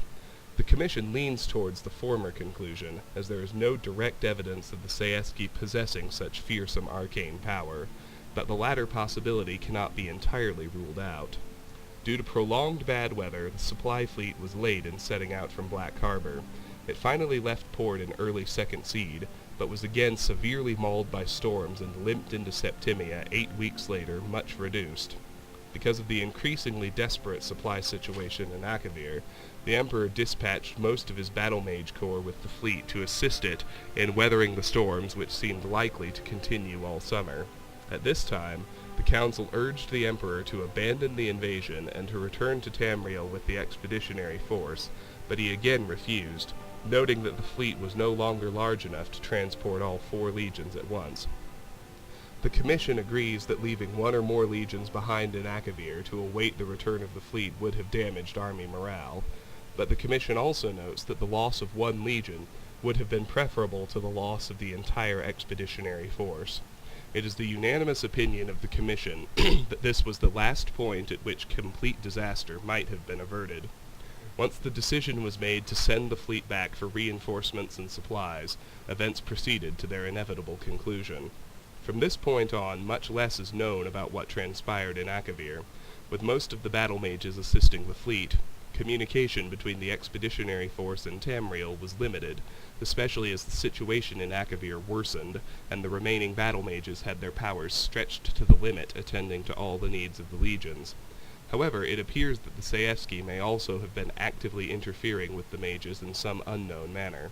The Commission leans towards the former conclusion, as there is no direct evidence of the Saeski possessing such fearsome arcane power, but the latter possibility cannot be entirely ruled out. Due to prolonged bad weather, the supply fleet was late in setting out from Black Harbor. It finally left port in early Second Seed, but was again severely mauled by storms and limped into Septimia 8 weeks later, much reduced. Because of the increasingly desperate supply situation in Akavir, the Emperor dispatched most of his battle mage corps with the fleet to assist it in weathering the storms which seemed likely to continue all summer. At this time, the Council urged the Emperor to abandon the invasion and to return to Tamriel with the expeditionary force, but he again refused, noting that the fleet was no longer large enough to transport all 4 legions at once. The Commission agrees that leaving 1 or more legions behind in Akavir to await the return of the fleet would have damaged army morale, but the Commission also notes that the loss of 1 legion would have been preferable to the loss of the entire expeditionary force. It is the unanimous opinion of the Commission that this was the last point at which complete disaster might have been averted. Once the decision was made to send the fleet back for reinforcements and supplies, events proceeded to their inevitable conclusion. From this point on, much less is known about what transpired in Akavir. With most of the battle mages assisting the fleet, communication between the expeditionary force and Tamriel was limited, especially as the situation in Akavir worsened, and the remaining battle mages had their powers stretched to the limit, attending to all the needs of the legions. However, it appears that the Saeski may also have been actively interfering with the mages in some unknown manner.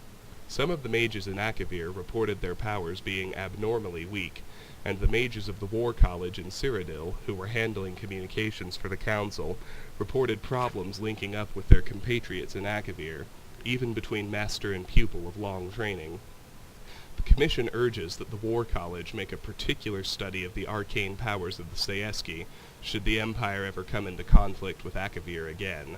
Some of the mages in Akavir reported their powers being abnormally weak, and the mages of the War College in Cyrodiil, who were handling communications for the Council, reported problems linking up with their compatriots in Akavir, even between master and pupil of long training. The Commission urges that the War College make a particular study of the arcane powers of the Saeski, should the Empire ever come into conflict with Akavir again.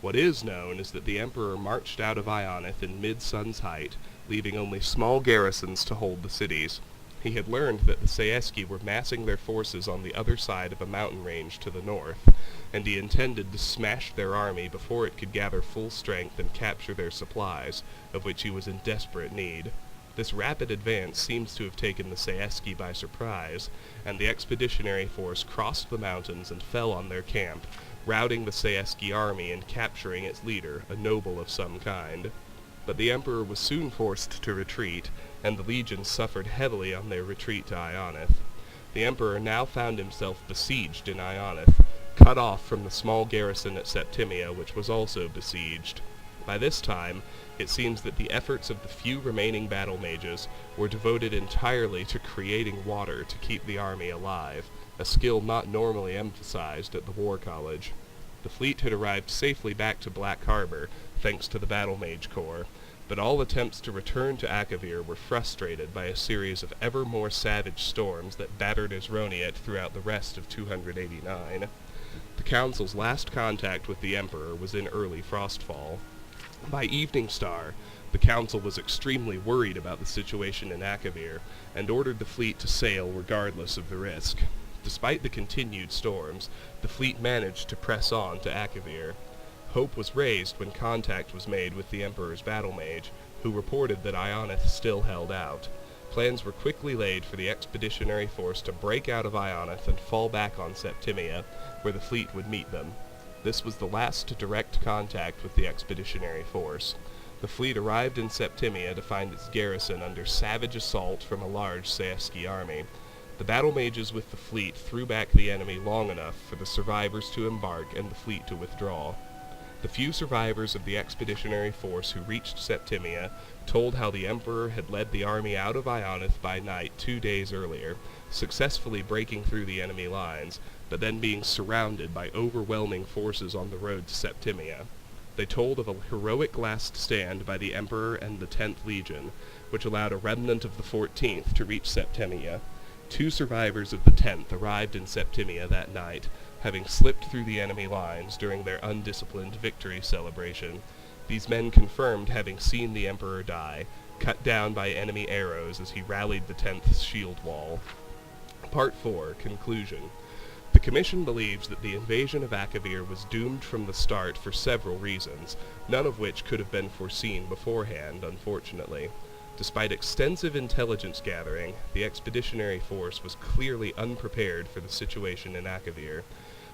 What is known is that the Emperor marched out of Ionith in mid-sun's height, leaving only small garrisons to hold the cities. He had learned that the Saeski were massing their forces on the other side of a mountain range to the north, and he intended to smash their army before it could gather full strength and capture their supplies, of which he was in desperate need. This rapid advance seems to have taken the Saeski by surprise, and the expeditionary force crossed the mountains and fell on their camp, routing the Saeski army and capturing its leader, a noble of some kind. But the Emperor was soon forced to retreat, and the legions suffered heavily on their retreat to Ionith. The Emperor now found himself besieged in Ionith, cut off from the small garrison at Septimia, which was also besieged. By this time, it seems that the efforts of the few remaining battle mages were devoted entirely to creating water to keep the army alive, a skill not normally emphasized at the War College. The fleet had arrived safely back to Black Harbor, thanks to the battle mage corps, but all attempts to return to Akavir were frustrated by a series of ever more savage storms that battered Isroniet throughout the rest of 289. The Council's last contact with the Emperor was in early Frostfall. By Evening Star, the Council was extremely worried about the situation in Akavir, and ordered the fleet to sail regardless of the risk. Despite the continued storms, the fleet managed to press on to Akavir. Hope was raised when contact was made with the Emperor's battle mage, who reported that Ionith still held out. Plans were quickly laid for the expeditionary force to break out of Ionith and fall back on Septimia, where the fleet would meet them. This was the last direct contact with the expeditionary force. The fleet arrived in Septimia to find its garrison under savage assault from a large Saeski army. The battle mages with the fleet threw back the enemy long enough for the survivors to embark and the fleet to withdraw. The few survivors of the expeditionary force who reached Septimia told how the Emperor had led the army out of Ionith by night 2 days earlier, successfully breaking through the enemy lines, but then being surrounded by overwhelming forces on the road to Septimia. They told of a heroic last stand by the Emperor and the 10th Legion, which allowed a remnant of the 14th to reach Septimia. 2 survivors of the 10th arrived in Septimia that night, having slipped through the enemy lines during their undisciplined victory celebration. These men confirmed having seen the Emperor die, cut down by enemy arrows as he rallied the 10th shield wall. Part 4, Conclusion. The Commission believes that the invasion of Akavir was doomed from the start for several reasons, none of which could have been foreseen beforehand, unfortunately. Despite extensive intelligence gathering, the expeditionary force was clearly unprepared for the situation in Akavir.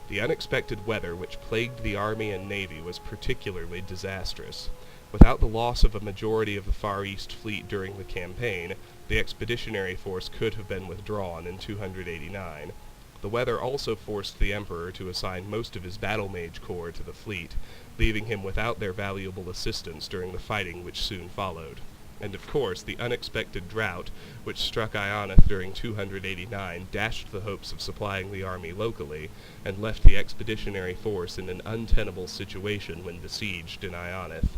The unexpected weather which plagued the army and navy was particularly disastrous. Without the loss of a majority of the Far East fleet during the campaign, the expeditionary force could have been withdrawn in 289. The weather also forced the Emperor to assign most of his battle mage corps to the fleet, leaving him without their valuable assistance during the fighting which soon followed. And of course, the unexpected drought, which struck Ionith during 289, dashed the hopes of supplying the army locally, and left the expeditionary force in an untenable situation when besieged in Ionith.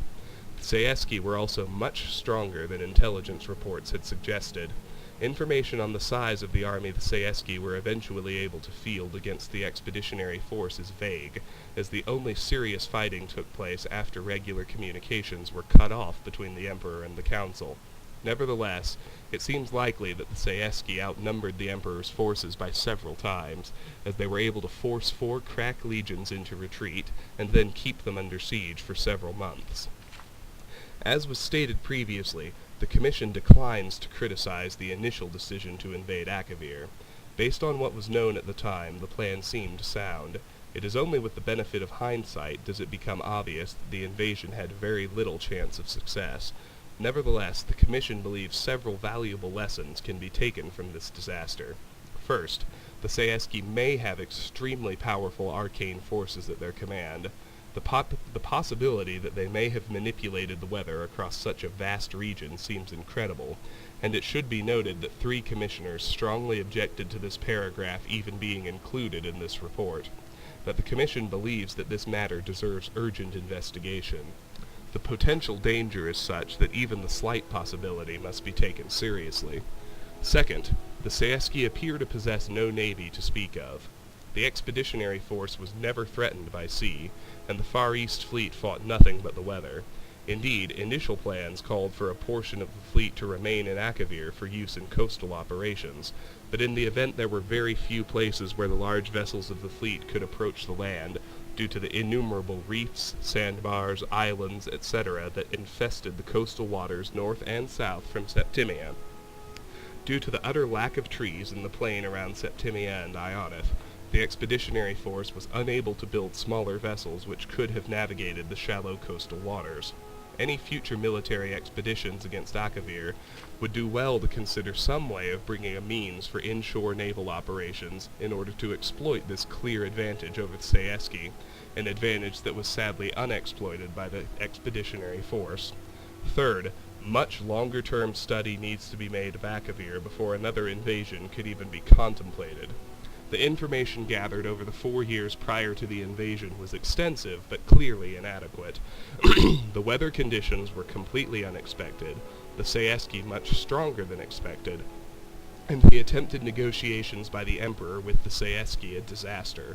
The Saeski were also much stronger than intelligence reports had suggested. Information on the size of the army the Saeski were eventually able to field against the expeditionary force is vague, as the only serious fighting took place after regular communications were cut off between the Emperor and the Council. Nevertheless, it seems likely that the Saeski outnumbered the Emperor's forces by several times, as they were able to force 4 crack legions into retreat, and then keep them under siege for several months. As was stated previously, the Commission declines to criticize the initial decision to invade Akavir. Based on what was known at the time, the plan seemed sound. It is only with the benefit of hindsight does it become obvious that the invasion had very little chance of success. Nevertheless, the Commission believes several valuable lessons can be taken from this disaster. First, the Saeski may have extremely powerful arcane forces at their command. The possibility that they may have manipulated the weather across such a vast region seems incredible, and it should be noted that 3 commissioners strongly objected to this paragraph even being included in this report. But the Commission believes that this matter deserves urgent investigation. The potential danger is such that even the slight possibility must be taken seriously. Second, the Saeski appear to possess no navy to speak of. The expeditionary force was never threatened by sea, and the Far East fleet fought nothing but the weather. Indeed, initial plans called for a portion of the fleet to remain in Akavir for use in coastal operations, but in the event there were very few places where the large vessels of the fleet could approach the land, due to the innumerable reefs, sandbars, islands, etc. that infested the coastal waters north and south from Septimia. Due to the utter lack of trees in the plain around Septimia and Ionith, the expeditionary force was unable to build smaller vessels which could have navigated the shallow coastal waters. Any future military expeditions against Akavir would do well to consider some way of bringing a means for inshore naval operations in order to exploit this clear advantage over the Saeski, an advantage that was sadly unexploited by the expeditionary force. Third, much longer-term study needs to be made of Akavir before another invasion could even be contemplated. The information gathered over the 4 years prior to the invasion was extensive, but clearly inadequate. The weather conditions were completely unexpected, the Saeski much stronger than expected, and the attempted negotiations by the Emperor with the Saeski a disaster.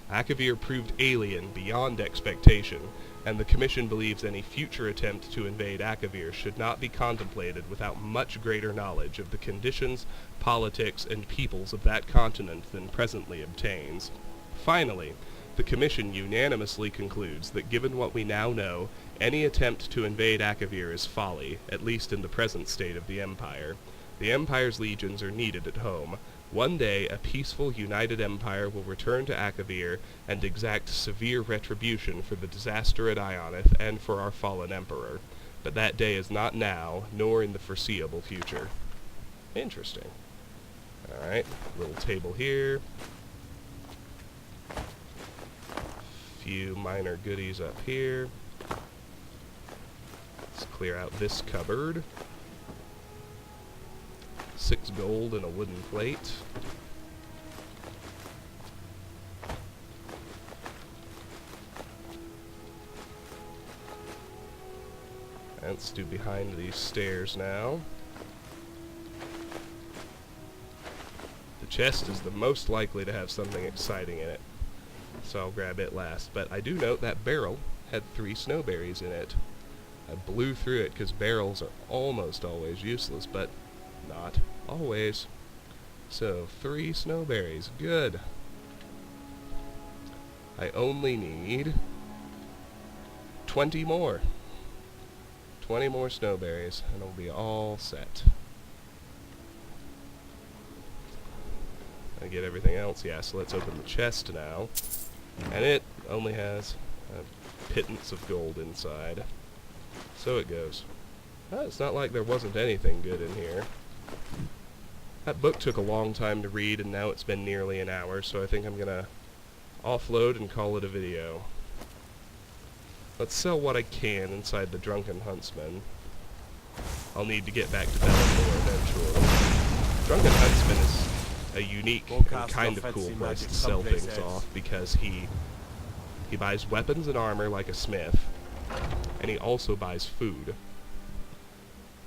Akavir proved alien beyond expectation, and the Commission believes any future attempt to invade Akavir should not be contemplated without much greater knowledge of the conditions, politics, and peoples of that continent than presently obtains. Finally, the Commission unanimously concludes that given what we now know, any attempt to invade Akavir is folly, at least in the present state of the Empire. The Empire's legions are needed at home. One day, a peaceful, united empire will return to Akavir and exact severe retribution for the disaster at Ionith and for our fallen emperor. But that day is not now, nor in the foreseeable future. Interesting. Alright, little table here. Few minor goodies up here. Let's clear out this cupboard. 6 gold and a wooden plate. Let's do behind these stairs now. The chest is the most likely to have something exciting in it. so I'll grab it last. But I do note that barrel had 3 snowberries in it. I blew through it because barrels are almost always useless, but not always. So 3 snowberries, good. I only need 20 more. 20 more snowberries, and it'll be all set. I get everything else, yeah, so let's open the chest now. And it only has a pittance of gold inside. So it goes. Well, it's not like there wasn't anything good in here. That book took a long time to read, and now it's been nearly an hour, so I think I'm gonna offload and call it a video. Let's sell what I can inside the Drunken Huntsman. I'll need to get back to Bellator eventually. Drunken Huntsman is a unique and kind of cool place to sell things off, because he buys weapons and armor like a smith, and he also buys food.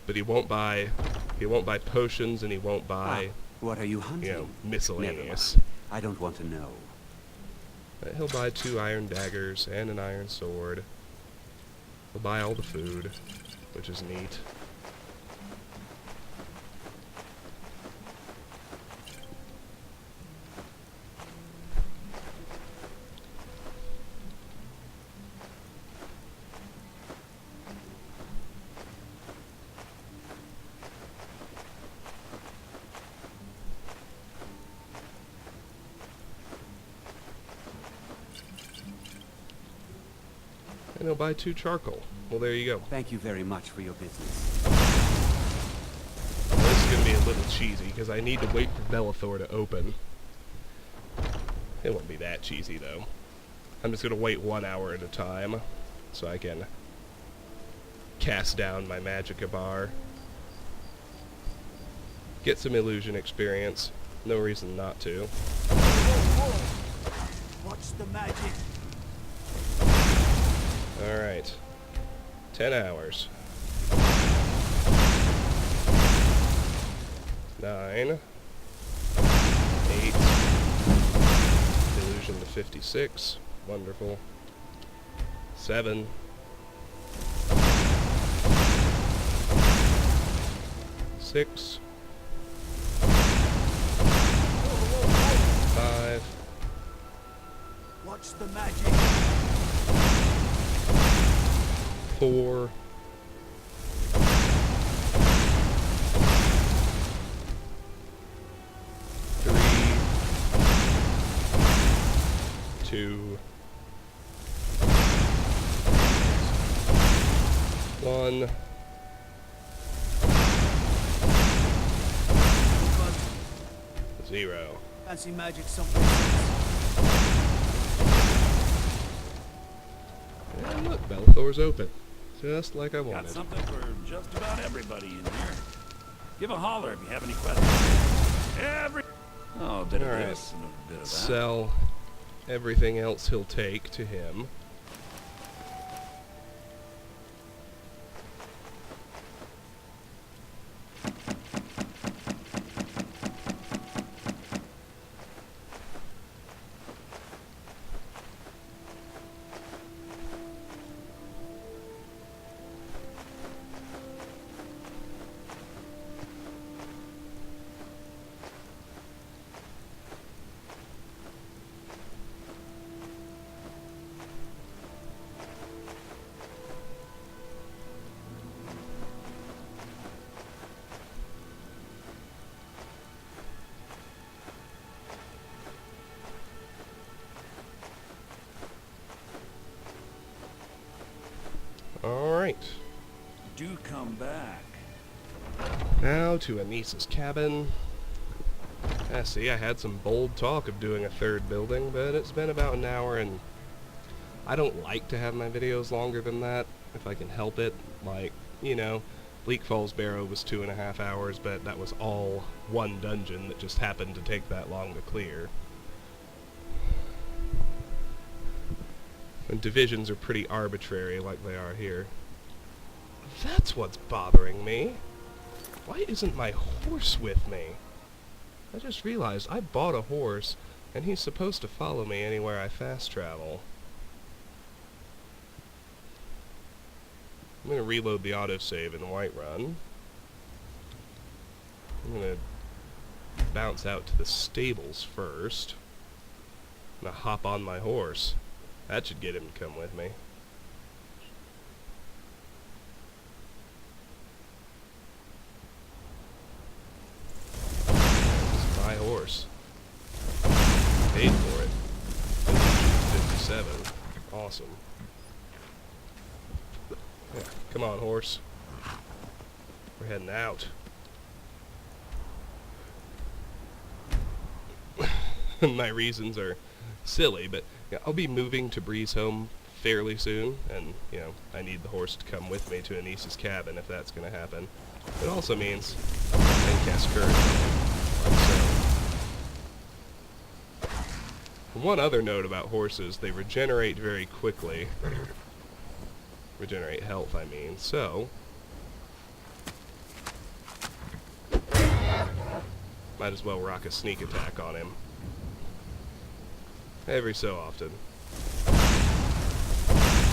But he won't buy potions, and he won't buy what are you hunting? You know, miscellaneous. I don't want to know. But he'll buy 2 iron daggers and an iron sword. He'll buy all the food, which is neat. And he'll buy 2 charcoal. Well, there you go. Thank you very much for your business. This is going to be a little cheesy, because I need to wait for Bellator to open. It won't be that cheesy, though. I'm just going to wait 1 hour at a time, so I can cast down my Magicka bar. Get some illusion experience. No reason not to. Watch the magic. Alright. 10 hours. 9. 8. Illusion to 56. Wonderful. 7. 6. 5. Watch the magic. 4. 3. 2. 1. Zero. Fancy magic someplace else. And look, Bellator's open. Just like I Got wanted. something for just about everybody in here. Give a holler if you have any questions. Oh, a bit of Alright. this and a bit of that. Sell everything else he'll take to him. Alright. Do come back. Now to Anissa's cabin. See, I had some bold talk of doing a 3rd building, but it's been about an hour, and I don't like to have my videos longer than that, if I can help it. Like, you know, Bleak Falls Barrow was 2.5 hours, but that was all one dungeon that just happened to take that long to clear. And divisions are pretty arbitrary, like they are here. That's what's bothering me. Why isn't my horse with me? I just realized I bought a horse And he's supposed to follow me anywhere I fast travel. I'm going to reload the autosave in Whiterun. I'm going to bounce out to the stables first. I'm going to hop on my horse. That should get him to come with me. This is my horse. Paid for it. 57. Awesome. Yeah, come on, horse. We're heading out. My reasons are silly, but yeah, I'll be moving to Breeze Home fairly soon, and, you know, I need the horse to come with me to Anis's cabin if that's going to happen. It also means I can cast Courage on him. So, one other note about horses, they regenerate very quickly. Regenerate health, I mean. So, might as well rock a sneak attack on him. Every so often.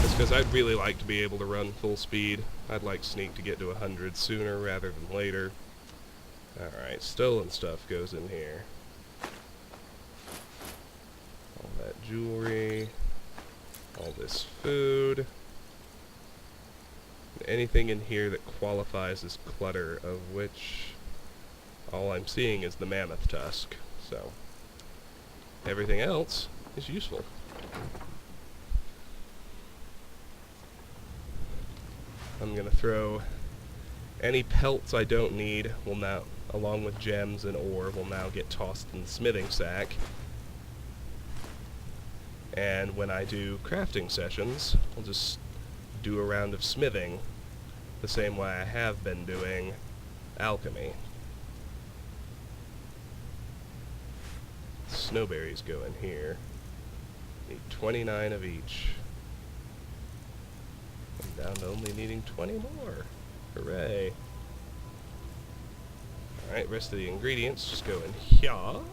It's because I'd really like to be able to run full speed. I'd like sneak to get to 100 sooner rather than later. Alright, stolen stuff goes in here. All that jewelry. All this food. Anything in here that qualifies as clutter, of which all I'm seeing is the mammoth tusk. So, everything else is useful. I'm gonna throw any pelts I don't need will now, along with gems and ore, will now get tossed in the smithing sack. And when I do crafting sessions, I'll just do a round of smithing the same way I have been doing alchemy. Snowberries go in here. Need 29 of each. I'm down to only needing 20 more. Hooray. Alright, rest of the ingredients just go in here. I'll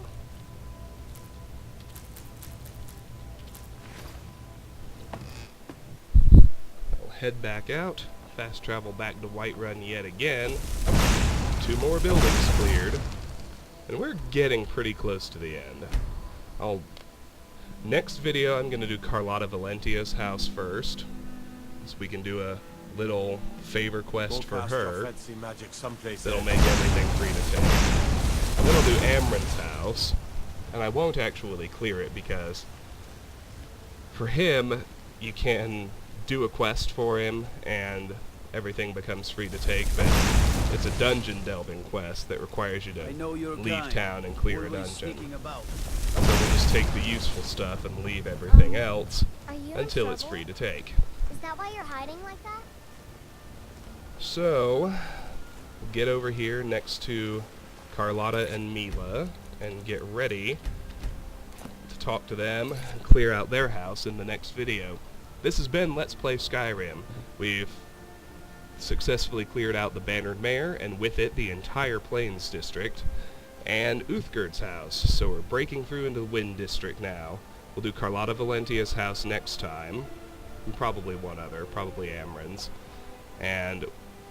head back out, fast travel back to Whiterun yet again. 2 more buildings cleared. And we're getting pretty close to the end. Next video I'm going to do Carlotta Valentia's house first, so we can do a little favor quest for her that'll make everything free to take. Then I'll do Amren's house, and I won't actually clear it because for him you can do a quest for him and everything becomes free to take, but it's a dungeon delving quest that requires you to leave town and clear a dungeon. So we'll just take the useful stuff and leave everything else until it's free to take. Is that why you're hiding like that? So, get over here next to Carlotta and Mila and get ready to talk to them and clear out their house in the next video. This has been Let's Play Skyrim. We've successfully cleared out the Bannered Mare, and with it the entire Plains District, and Uthgerd's house, so we're breaking through into the Wind District now. We'll do Carlotta Valentia's house next time, and probably one other, probably Amren's, and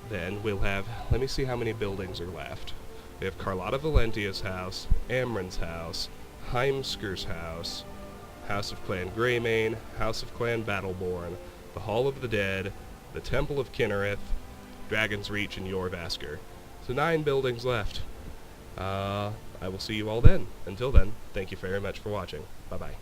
then we'll have, let me see how many buildings are left. We have Carlotta Valentia's house, Amren's house, Heimskir's house, House of Clan Greymane, House of Clan Battleborn, the Hall of the Dead, the Temple of Kinnereth, Dragon's Reach, and Jorvaskr. So 9 buildings left. I will see you all then. Until then, thank you very much for watching. Bye-bye.